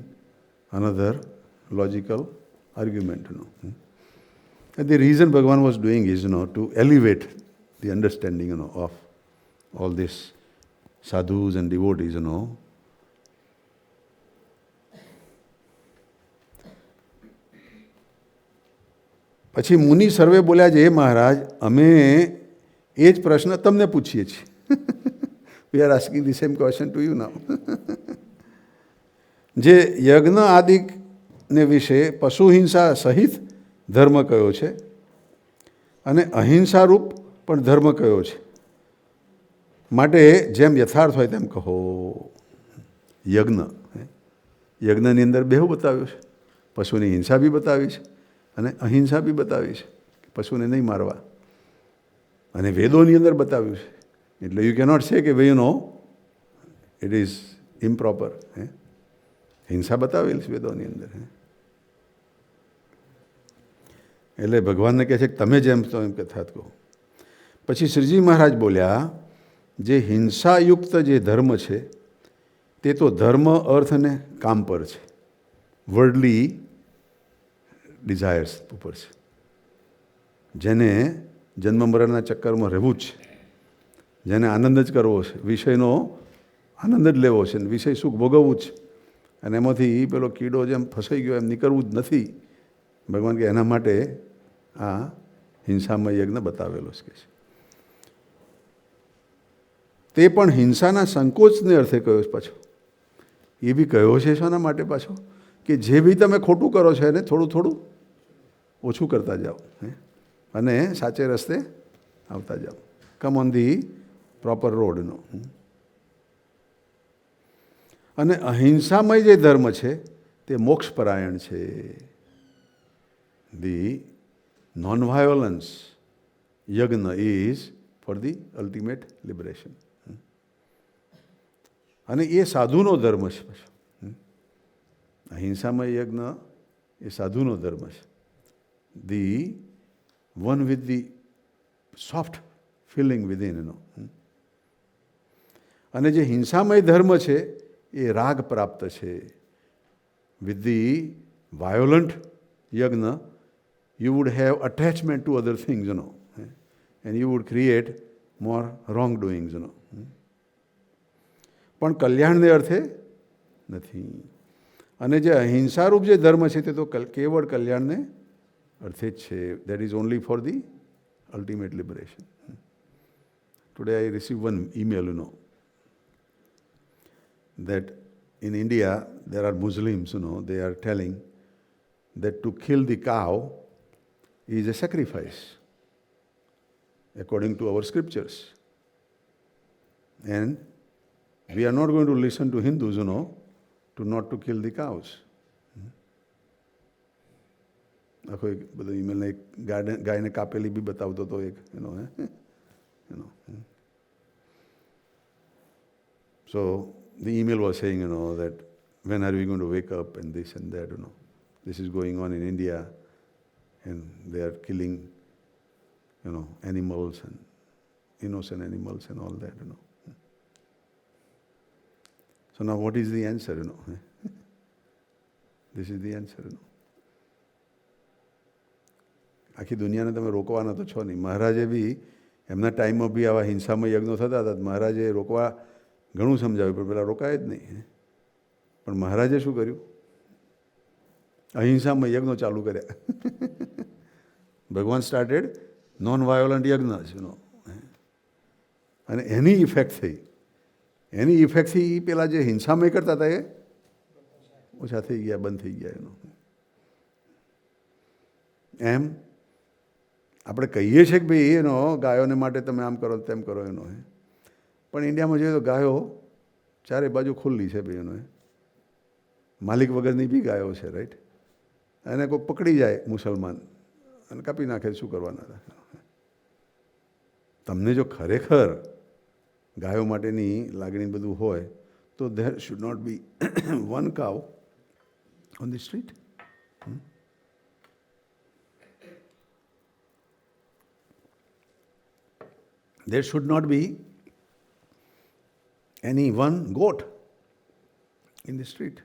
S3: another logical argument. And the reason Bhagavan was doing is, to elevate the understanding, of all these sadhus and devotees, પછી મુનિ સર્વે બોલ્યા જે મહારાજ અમે એ જ પ્રશ્ન તમને પૂછીએ છીએ. We are asking the same question to you now. જે યજ્ઞ આદિને વિશે પશુ હિંસા સહિત ધર્મ કયો છે અને અહિંસા રૂપ પણ ધર્મ કયો છે, માટે જેમ યથાર્થ હોય તેમ કહો. યજ્ઞની અંદર બેઉ બતાવ્યું છે, પશુની હિંસા બી બતાવી છે અને અહિંસા બી બતાવી છે, પશુને નહીં મારવા. અને વેદોની અંદર બતાવ્યું છે. એટલે યુ કેનોટ સે કે ભાઈ ઇટ ઇઝ ઇમ્પ્રોપર. હિંસા બતાવેલી છે વેદોની અંદર. એટલે ભગવાનને કહે છે કે તમે જેમ તો એમ કથા કહો. પછી શ્રીજી મહારાજ બોલ્યા જે હિંસાયુક્ત જે ધર્મ છે તે તો ધર્મ અર્થ અને કામ પર છે, વર્લ્ડલી ડિઝાયર્સ ઉપર છે. જેને જન્મ મરણના ચક્કરમાં રહેવું જ છે, જેને આનંદ જ કરવો છે, વિષયનો આનંદ જ લેવો છે, વિષય સુખ ભોગવવું જ છે, અને એમાંથી પેલો કીડો જેમ ફસાઈ ગયો એમ નીકળવું જ નથી. ભગવાન કે એના માટે આ હિંસામય યજ્ઞ બતાવેલો છે. તે પણ હિંસાના સંકોચને અર્થે કહ્યો છે પાછો. એ બી કહ્યો છે શાના માટે પાછો? કે જે બી તમે ખોટું કરો છો એને થોડું થોડું ઓછું કરતા જાઓ અને સાચે રસ્તે આવતા જાઓ. કમ ઓન ધી પ્રોપર રોડનો. અને અહિંસામય જે ધર્મ છે તે મોક્ષપરાયણ છે. The non-violence yajna is for the ultimate liberation. અને એ સાધુનો ધર્મ છે. અહિંસામય યજ્ઞ એ સાધુનો ધર્મ છે. The one with the soft feeling within. અને જે હિંસામય ધર્મ છે એ રાગ પ્રાપ્ત છે. With the violent yajna you would have attachment to other things, and you would create more wrongdoings, you know. પણ કલ્યાણને અર્થે નથી. અને જે અહિંસારૂપ જે ધર્મ છે તે તો કેવળ કલ્યાણને અર્થે જ છે. That is only for the ultimate liberation. Today I receive one email, you know, that in India there are Muslims, you know, they are telling that to kill the cow is a sacrifice according to our scriptures. And we are not going to listen to Hindus, you know, to not to kill the cows. આખો એક બધો ઈમેલને એક ગાયને કાપેલી બી બતાવતો હતો એક, you know. So the email was saying, you know, that when are we going to wake up and this and that, you know. This is going on in India and they are killing, you know, animals and innocent animals and all that, you know. So now what is the answer, you know? This is the answer, you know. આખી દુનિયાને તમે રોકવાના તો છો નહીં. મહારાજે બી એમના ટાઈમમાં બી આવા હિંસામય યજ્ઞો થતા હતા. મહારાજે રોકવા ઘણું સમજાવ્યું, પણ પેલા રોકાય જ નહીં. પણ મહારાજે શું કર્યું? અહિંસામય યજ્ઞો ચાલુ કર્યા. ભગવાન સ્ટાર્ટેડ નોન વાયોલન્ટ યજ્ઞ, યુ નો. અને એની ઇફેક્ટ થઈ. એની ઇફેક્ટથી પેલા જે હિંસામય કરતા હતા એ ઓછા થઈ ગયા, બંધ થઈ ગયા. એનો એમ આપણે કહીએ છીએ કે ભાઈ એનો ગાયોને માટે તમે આમ કરો તેમ કરો એનો, પણ ઇન્ડિયામાં જોઈએ તો ગાયો ચારે બાજુ ખુલ્લી છે ભાઈ. એનો માલિક વગરની બી ગાયો છે, રાઈટ. એને કોઈ પકડી જાય મુસલમાન અને કાપી નાખે, શું કરવાના હતા? તમને જો ખરેખર ગાયો માટેની લાગણી બધું હોય તો there should not be one cow on the street. There should not be any one goat in the street.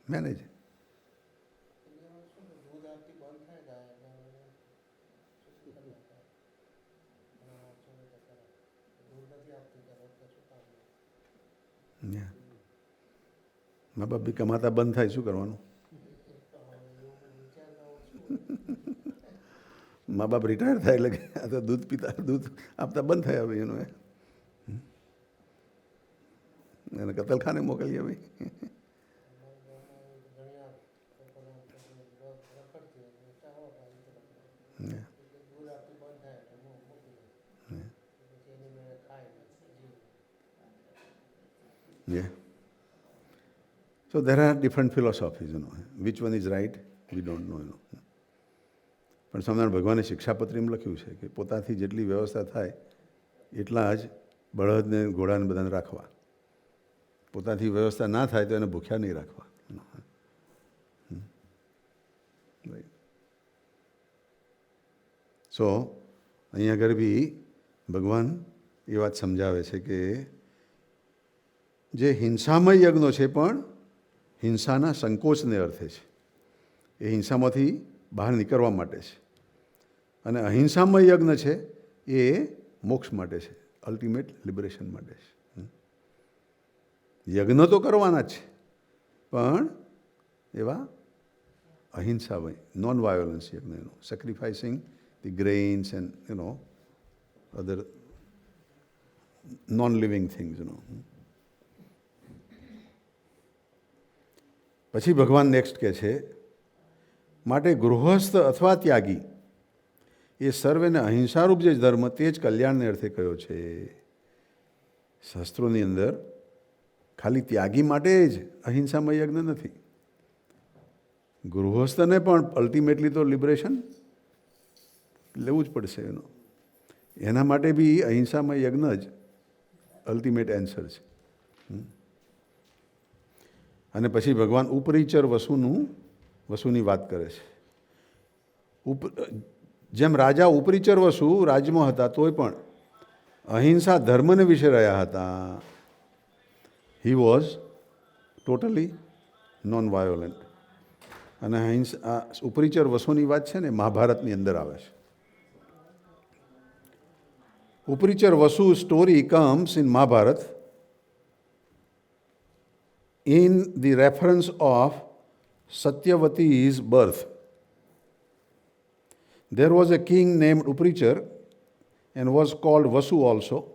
S3: Manage. Yeah. મા બાપ બી કમાતા બંધ થાય, શું કરવાનું? મા બાપ રિટાયર થાય એટલે આ તો દૂધ પીતા, દૂધ આપતા બંધ થયા ભાઈ. એનું એને કતલખાને મોકલીએ ભાઈ. Yeah. So there are different philosophies, you know. Which one is right, we don't know, you know. પણ સ્વામિનારાયણ ભગવાને શિક્ષાપત્રીમાં લખ્યું છે કે પોતાથી જેટલી વ્યવસ્થા થાય એટલા જ બળદને ઘોડાને બધાને રાખવા. પોતાથી વ્યવસ્થા ના થાય તો એને ભૂખ્યા નહીં રાખવા. સો અહીંયા આગળ બી ભગવાન એ વાત સમજાવે છે કે જે હિંસામય યજ્ઞો છે પણ હિંસાના સંકોચને અર્થે છે. એ હિંસામાંથી બહાર નીકળવા માટે છે. અને અહિંસામય યજ્ઞ છે એ મોક્ષ માટે છે, અલ્ટિમેટ લિબરેશન માટે છે. યજ્ઞ તો કરવાના જ છે પણ એવા અહિંસામય, નોન વાયોલન્સ યજ્ઞ, એનો sacrificing the grains and you know other non living things, you know. પછી ભગવાન નેક્સ્ટ કહે છે, માટે ગૃહસ્થ અથવા ત્યાગી એ સર્વેને અહિંસારૂપ જે ધર્મ તે જ કલ્યાણને અર્થે કયો છે. શાસ્ત્રોની અંદર ખાલી ત્યાગી માટે જ અહિંસામય યજ્ઞ નથી. ગૃહસ્થને પણ અલ્ટિમેટલી તો લિબરેશન લેવું જ પડશે એનો. એના માટે બી અહિંસામય યજ્ઞ જ અલ્ટિમેટ એન્સર છે. અને પછી ભગવાન ઉપરિચર વસુની વાત કરે છે. જેમ રાજા ઉપરિચર વસુ રાજમાં હતા તોય પણ અહિંસા ધર્મને વિશે રહ્યા હતા. He was totally non violent. અને અહિંસા ઉપરિચર વસુની વાત છે ને મહાભારતની અંદર આવે છે. Uparichar Vasu's story comes in Mahabharata in the reference of Satyavati's birth. There was a king named Uparichar and was called Vasu also.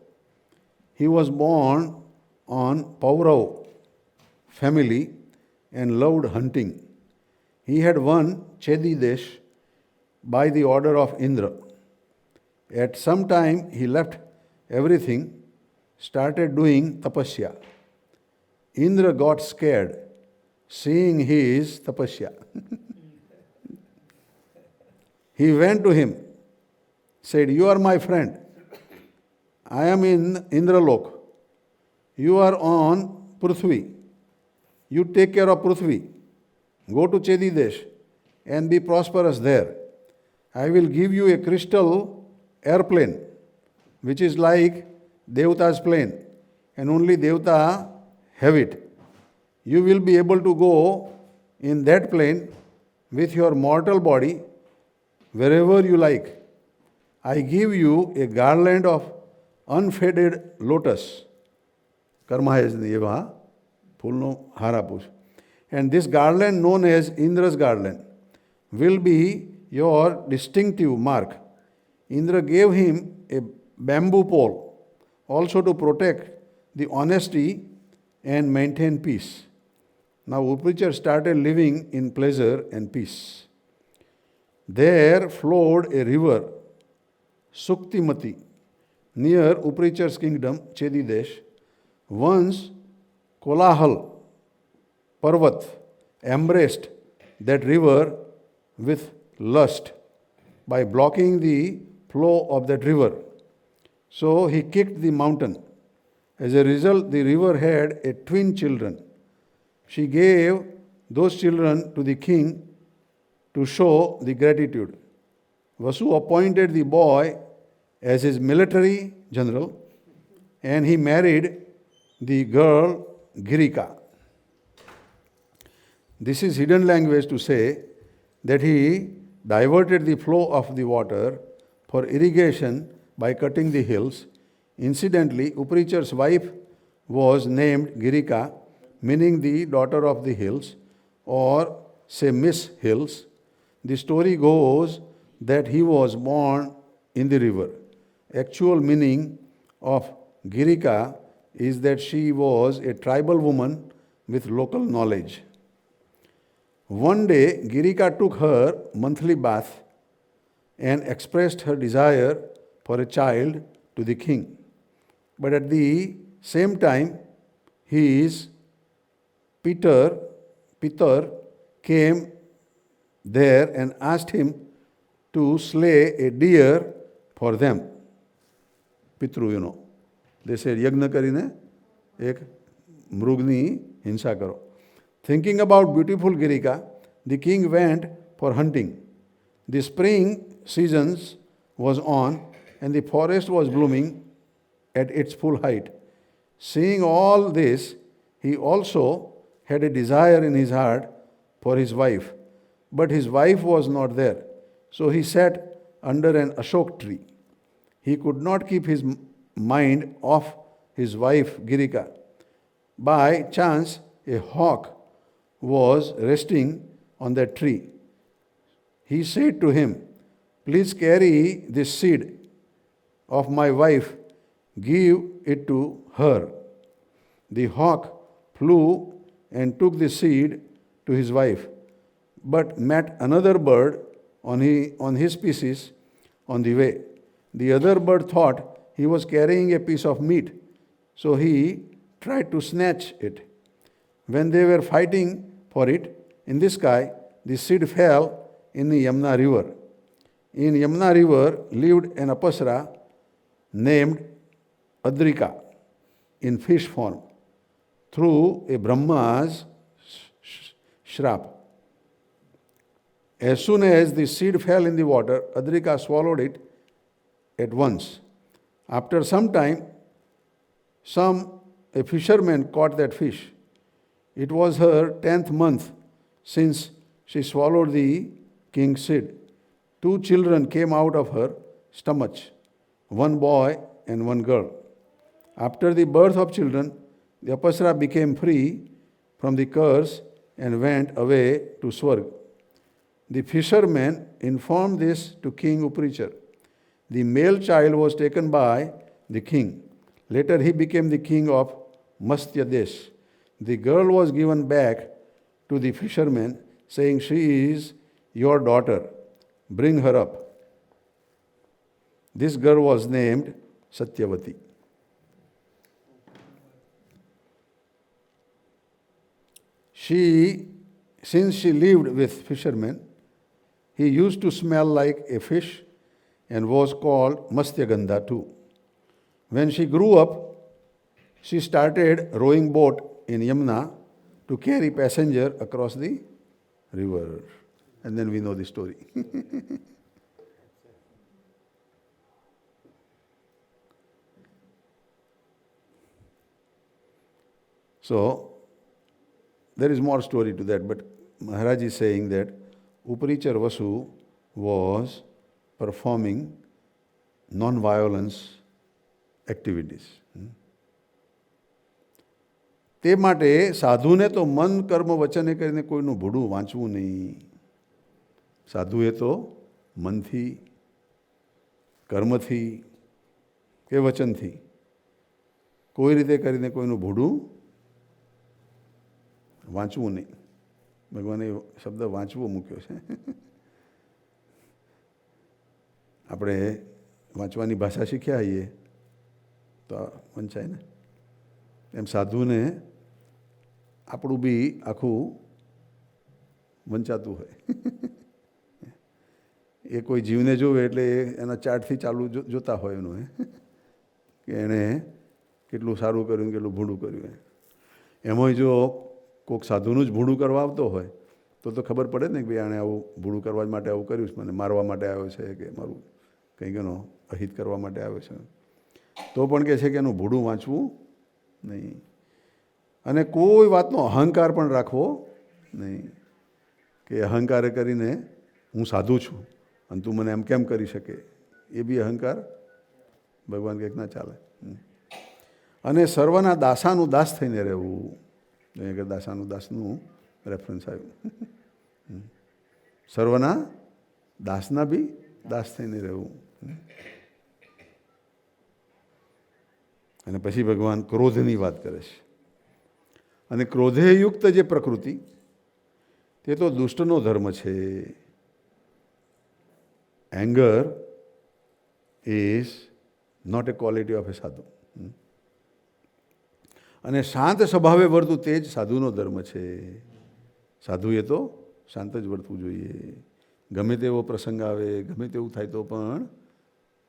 S3: He was born on Paurav family and loved hunting. He had won Chedi Desh by the order of Indra. At some time he left everything, started doing tapasya. Indra got scared seeing his tapasya. He went to him, said, "You are my friend. I am in Indralok. You are on Prithvi. You take care of Prithvi. Go to Chedi Desh and be prosperous there. I will give you a crystal airplane, which is like Devta's plane, and only Devta have it. You will be able to go in that plane with your mortal body wherever you like. I give you a garland of unfaded lotus." Karmahez eva phulno hara push. And this garland, known as Indra's garland, will be your distinctive mark. Indra gave him a bamboo pole also to protect the honesty and maintain peace. Now Uparichar started living in pleasure and peace. There flowed a river, Suktimati, near Uparichar's kingdom, Chedi Desh. Once Kolahal Parvat embraced that river with lust by blocking the flow of that river. So he kicked the mountain. As a result, the river had a twin children. She gave those children to the king to show the gratitude. Vasu appointed the boy as his military general, and he married the girl Girika. This is hidden language to say that he diverted the flow of the water for irrigation by cutting the hills. Incidentally, Uparichar's wife was named Girika, meaning the daughter of the hills, or say Miss Hills. The story goes that he was born in the river. Actual meaning of Girika is that she was a tribal woman with local knowledge. One day, Girika took her monthly bath and expressed her desire for a child to the king. But at the same time, his Peter came there and asked him to slay a deer for them. Pitru, you know. They said, Yagna karine ek mrugni hinsa karo. Thinking about beautiful Girika, the king went for hunting. The spring seasons was on and the forest was blooming at its full height. Seeing all this, he also had a desire in his heart for his wife. But his wife was not there. So he sat under an ashok tree. He could not keep his mind off his wife Girika. By chance, a hawk was resting on that tree. He said to him, "Please carry this seed of my wife, give it to her." The hawk flew and took the seed to his wife, but met another bird on his species on the way. The other bird thought he was carrying a piece of meat, so he tried to snatch it. When they were fighting for it in the sky, the seed fell in the Yamuna river. In Yamuna river lived an apasara named Adrika in fish form through a Brahma's shrap. As soon as the seed fell in the water, Adrika swallowed it at once. After some time, a fisherman caught that fish. It was her 10th month since she swallowed the king's seed. 2 children came out of her stomach. one boy and one girl. After the birth of children, the Apasara became free from the curse and went away to Swarg. The fishermen informed this to King Uprichar. The male child was taken by the king. Later he became the king of Mastya Desh. The girl was given back to the fishermen, saying, "She is your daughter. Bring her up." This girl was named Satyavati. Since she lived with fishermen, he used to smell like a fish and was called Mastyagandha too. When she grew up, she started rowing boat in Yamuna to carry passenger across the river. And then we know the story. So, there is more story to that, but Maharaj is saying that Uparichar Vasu was performing non-violence activities. તે માટે સાધુને તો મન કર્મ વચને કરીને કોઈનું ભૂડું વાંચવું નહીં. સાધુએ તો મનથી, કર્મથી કે વચનથી કોઈ રીતે કરીને કોઈનું ભૂડું વાંચવું નહીં. ભગવાને શબ્દ વાંચવો મૂક્યો છે. આપણે વાંચવાની ભાષા શીખ્યા હોઈએ તો વંચાય ને, એમ સાધુને આપણું બી આખું વંચાતું હોય. એ કોઈ જીવને જોવે એટલે એના ચાર્ટથી ચાલુ જોતા હોય એનું, કે એણે કેટલું સારું કર્યું, કેટલું ભૂંડું કર્યું. એમાંય જો કોઈક સાધુનું જ ભૂંડું કરવા આવતો હોય તો ખબર પડે ને કે ભાઈ આણે આવું ભૂંડું કરવા માટે આવું કર્યું છે, મને મારવા માટે આવ્યો છે કે મારું કંઈક એનો અહિત કરવા માટે આવ્યો છે, તો પણ કહે છે કે એનું ભૂંડું વાંચવું નહીં. અને કોઈ વાતનો અહંકાર પણ રાખવો નહીં, કે અહંકાર કરીને હું સાધુ છું અને તું મને એમ કેમ કરી શકે, એ બી અહંકાર ભગવાન કંઈક ના ચાલે. અને સર્વના દાસાનું દાસ થઈને રહેવું. અહીંયા દાસાનું દાસનું રેફરન્સ આવ્યું. સર્વના દાસના બી દાસ થઈને રહેવું. અને પછી ભગવાન ક્રોધની વાત કરે છે. અને ક્રોધેયુક્ત જે પ્રકૃતિ તે તો દુષ્ટનો ધર્મ છે. Anger is not a quality of a sadhu. અને શાંત સ્વભાવે વર્તું તે જ સાધુનો ધર્મ છે. સાધુએ તો શાંત જ વર્તવું જોઈએ. ગમે તેવો પ્રસંગ આવે, ગમે તેવું થાય તો પણ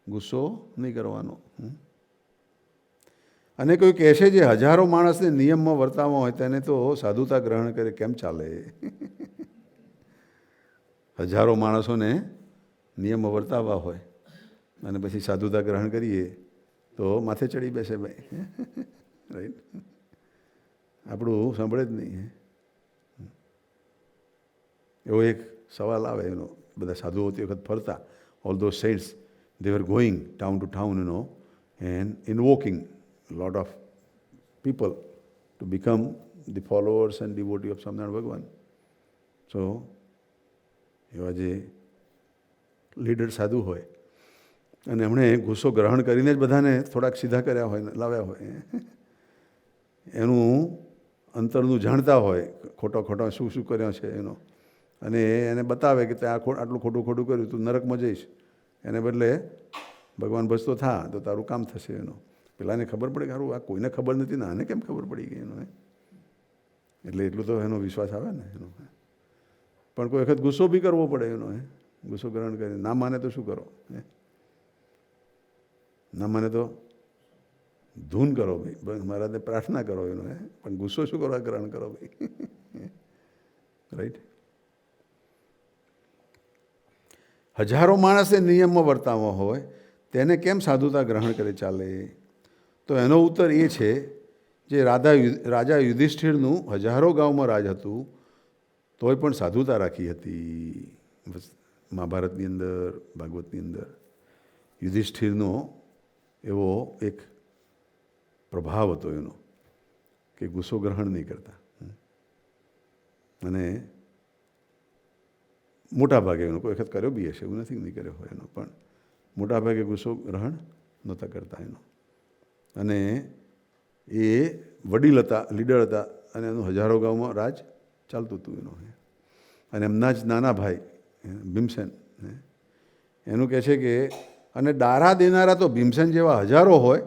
S3: ગુસ્સો નહીં કરવાનો. અને કોઈ કહેશે જે હજારો માણસને નિયમમાં વર્તાવવા હોય તેને તો સાધુતા ગ્રહણ કરે, કેમ ચાલે? હજારો માણસોને નિયમમાં વર્તાવવા હોય અને પછી સાધુતા ગ્રહણ કરીએ તો માથે ચડી બેસે ભાઈ. રાઈટ? આપણું સાંભળે જ નહીં. એવો એક સવાલ આવે એનો. બધા સાધુઓ તે વખત ફરતા, all those saints they were going town to town and invoking lot of people to become the followers and devotee of Swaminarayan Bhagavan. So, એવા જે લીડર સાધુ હોય અને એમણે ગુસ્સો ગ્રહણ કરીને જ બધાને થોડાક સીધા કર્યા હોય, લાવ્યા હોય, એનું અંતરનું જાણતા હોય, ખોટો શું શું કર્યો છે એનો, અને એને બતાવે કે ત્યાં આટલું ખોટું કર્યું, તું નરકમાં જઈશ, એને બદલે ભગવાન ભજતો થા તો તારું કામ થશે. એનો પેલાને ખબર પડે કે સારું આ કોઈને ખબર નથી ને આને કેમ ખબર પડી ગઈ એનો, એટલે એટલું તો એનો વિશ્વાસ આવે ને એનો. પણ કોઈ વખત ગુસ્સો બી કરવો પડે એનો. ગુસ્સો ગ્રહણ કરીને ના માને તો શું કરો? ના માને તો ધૂન કરો ભાઈ, મહારાજને પ્રાર્થના કરો એનો, પણ ગુસ્સો શું કરો, ગ્રહણ કરો ભાઈ. રાઈટ? હજારો માણસે નિયમમાં વર્તાવવા હોય તેને કેમ સાધુતા ગ્રહણ કરે ચાલે? તો એનો ઉત્તર એ છે, જે રાજા યુધિષ્ઠિરનું હજારો ગામમાં રાજ હતું તોય પણ સાધુતા રાખી હતી. મહાભારતની અંદર, ભાગવતની અંદર યુધિષ્ઠિરનો એવો એક પ્રભાવ હતો એનો કે ગુસ્સો ગ્રહણ નહીં કરતા. અને મોટા ભાગે એનો કોઈ વખત કર્યો બી હશે, એવું નથી નહીં કર્યો હોય એનો, પણ મોટા ભાગે ગુસ્સો ગ્રહણ નહોતા કરતા એનો. અને એ વડીલ હતા, લીડર હતા, અને એનું હજારો ગામમાં રાજ ચાલતું હતું એનું. અને એમના જ નાના ભાઈ ભીમસેન એનું કહે છે કે અને ડારા દેનારા તો ભીમસેન જેવા હજારો હોય,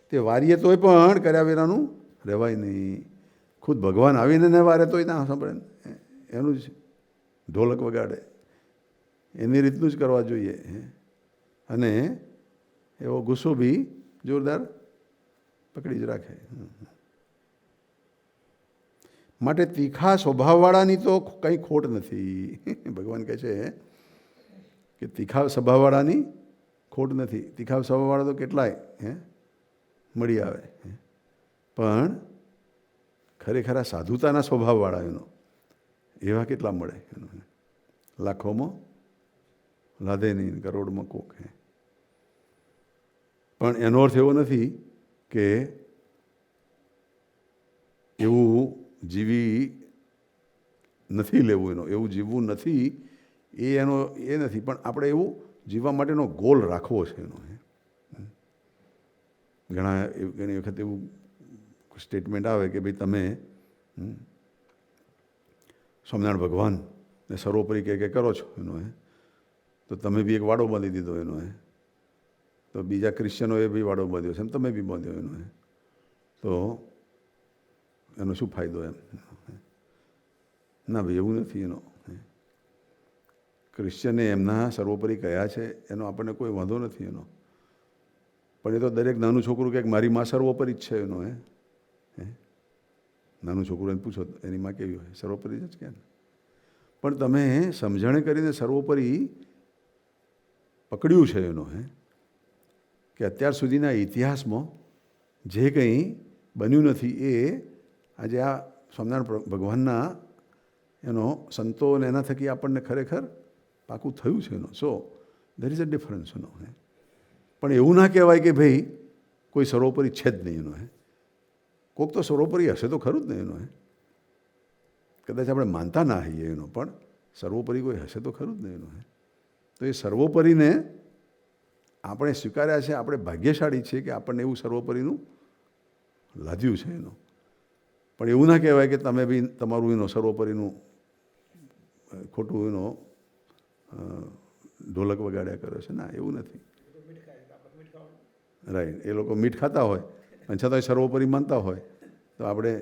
S3: તે વારીએ તોય પણ કર્યા વિનાનું રહેવાય નહીં. ખુદ ભગવાન આવીને ને વારે તોય ના સાંભળે, એનું જ ઢોલક વગાડે, એની રીતનું જ કરવા જોઈએ. અને એવો ગુસ્સો બી જોરદાર પકડી જ રાખે. માટે તીખા સ્વભાવવાળાની તો કંઈ ખોટ નથી. ભગવાન કહે છે કે તીખા સ્વભાવવાળાની ખોટ નથી. તીખા સ્વભાવવાળા તો કેટલાય મળી આવે, પણ ખરેખર આ સાધુતાના સ્વભાવવાળા એનો એવા કેટલા મળે? લાખોમાં લાદે નહીં, કરોડમાં કોક. પણ એનો અર્થ એવો નથી કે એવું જીવી નથી લેવું, એનો એવું જીવવું નથી એનો એ નથી, પણ આપણે એવું જીવવા માટેનો ગોલ રાખવો છે એનો. ઘણી વખત એવું સ્ટેટમેન્ટ આવે કે ભાઈ તમે સ્વામિનારાયણ ભગવાનને સર્વોપરી કે કરો છો એનો, તો તમે બી એક વાડો બાંધી દીધો એનો, તો બીજા ક્રિશ્ચનોએ બી વાડો બાંધ્યો છે, એમ તમે બી બાંધ્યો એનો, તો એનો શું ફાયદો? એમ ના ભાઈ, એવું નથી એનો. ક્રિશ્ચને એમના સર્વોપરી કયા છે એનો આપણને કોઈ વાંધો નથી એનો, પણ એ તો દરેક નાનું છોકરું કહે મારી માં સર્વોપરી જ છે એનો. નાનું છોકરું એને પૂછો એની માં કેવી હોય? સર્વોપરી જ કે. પણ તમે સમજણે કરીને સર્વોપરી પકડ્યું છે એનો, કે અત્યાર સુધીના ઇતિહાસમાં જે કંઈ બન્યું નથી એ આજે આ સ્વામિનારાયણ ભગવાનના એનો સંતો અને એના થકી આપણને ખરેખર પાકું થયું છે એનો. સો દેર ઇઝ અ ડિફરન્સ એનો. પણ એવું ના કહેવાય કે ભાઈ કોઈ સર્વોપરી છે જ નહીં એનો. કોઈક તો સર્વોપરી હશે તો ખરું જ નહીં એનો. કદાચ આપણે માનતા ના હોઈએ એનો, પણ સર્વોપરી કોઈ હશે તો ખરું જ નહીં એનો. તો એ સર્વોપરીને આપણે સ્વીકાર્યા છે, આપણે ભાગ્યશાળી છીએ કે આપણને એવું સર્વોપરીનું લાદ્યું છે એનો. પણ એવું ના કહેવાય કે તમે બી તમારું એનો સર્વોપરીનું ખોટું એનો ઢોલક વગાડ્યા કર્યો છે. ના, એવું નથી. રાઈટ, એ લોકો મીઠ ખાતા હોય અને છતાંય સર્વોપરી માનતા હોય, તો આપણે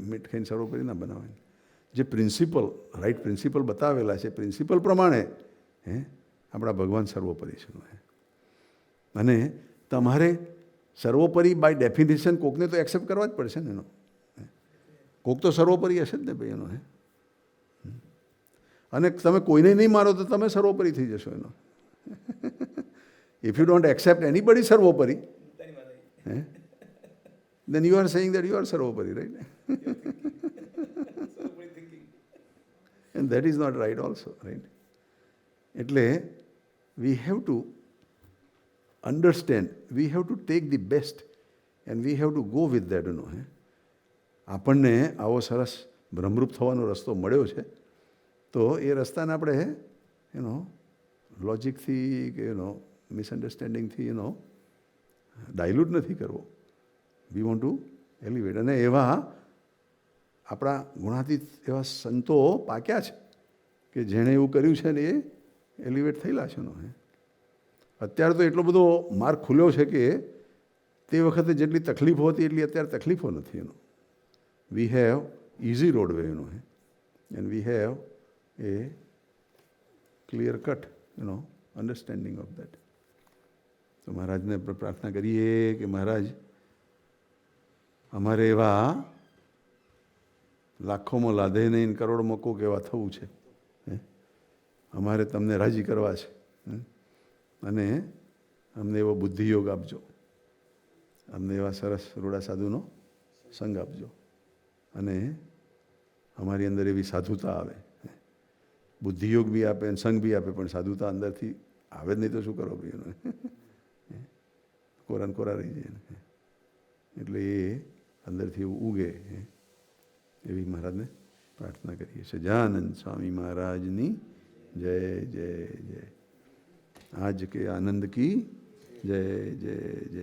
S3: મીઠ ખાઈને સર્વોપરી ના બનાવવાની. જે પ્રિન્સિપલ, રાઈટ પ્રિન્સિપલ બતાવેલા છે, પ્રિન્સિપલ પ્રમાણે આપણા ભગવાન સર્વોપરી છે. અને તમારે સર્વોપરી બાય ડેફિનેશન કોકને તો એક્સેપ્ટ કરવા જ પડશે ને એનો. કોક તો સર્વોપરી હશે જ ને ભાઈ એનો. અને તમે કોઈને નહીં મારો તો તમે સર્વોપરી થઈ જશો એનો. If you don't accept anybody સર્વોપરી, then you are saying that you are સર્વોપરી, right? And that is not right also, right? એટલે we have to understand, we have to take the best and we have to go with that, you know. આપણને આવો સરસ ભ્રમરૂપ થવાનો રસ્તો મળ્યો છે, તો એ રસ્તાને આપણે લોજિકથી કે મિસઅન્ડરસ્ટેન્ડિંગથી ડાયલ્યુટ નથી કરવો. વી વોન્ટ ટુ એલિવેટ. અને એવા આપણા ગુણાતીત એવા સંતો પાક્યા છે કે જેણે એવું કર્યું છે ને એ એલિવેટ થયેલા છે. અત્યારે તો એટલો બધો માર્ગ ખુલ્યો છે કે તે વખતે જેટલી તકલીફો હતી એટલી અત્યારે તકલીફો નથી એનો. વી હેવ ઇઝી રોડવે એનો, and we have a clear cut understanding of that. તો મહારાજને પ્રાર્થના કરીએ કે મહારાજ અમારે એવા લાખોમાં લાધે નહીં, કરોડમાં કોક એવા થવું છે. અમારે તમને રાજી કરવા છે, અને અમને એવો બુદ્ધિયોગ આપજો, અમને એવા સરસ રૂડા સાધુનો સંગ આપજો, અને અમારી અંદર એવી સાધુતા આવે. બુદ્ધિયોગ બી આપે અને સંગ બી આપે, પણ સાધુતા અંદરથી આવે જ નહીં તો શું કરો ભાઈ એનો. કોરા ને કોરા રહી જાય ને. એટલે એ અંદરથી એવું ઉગે એવી મહારાજને પ્રાર્થના કરીએ. સજાનંદ સ્વામી મહારાજની જય જય જય. આજ કે આનંદ કી જય જય જય.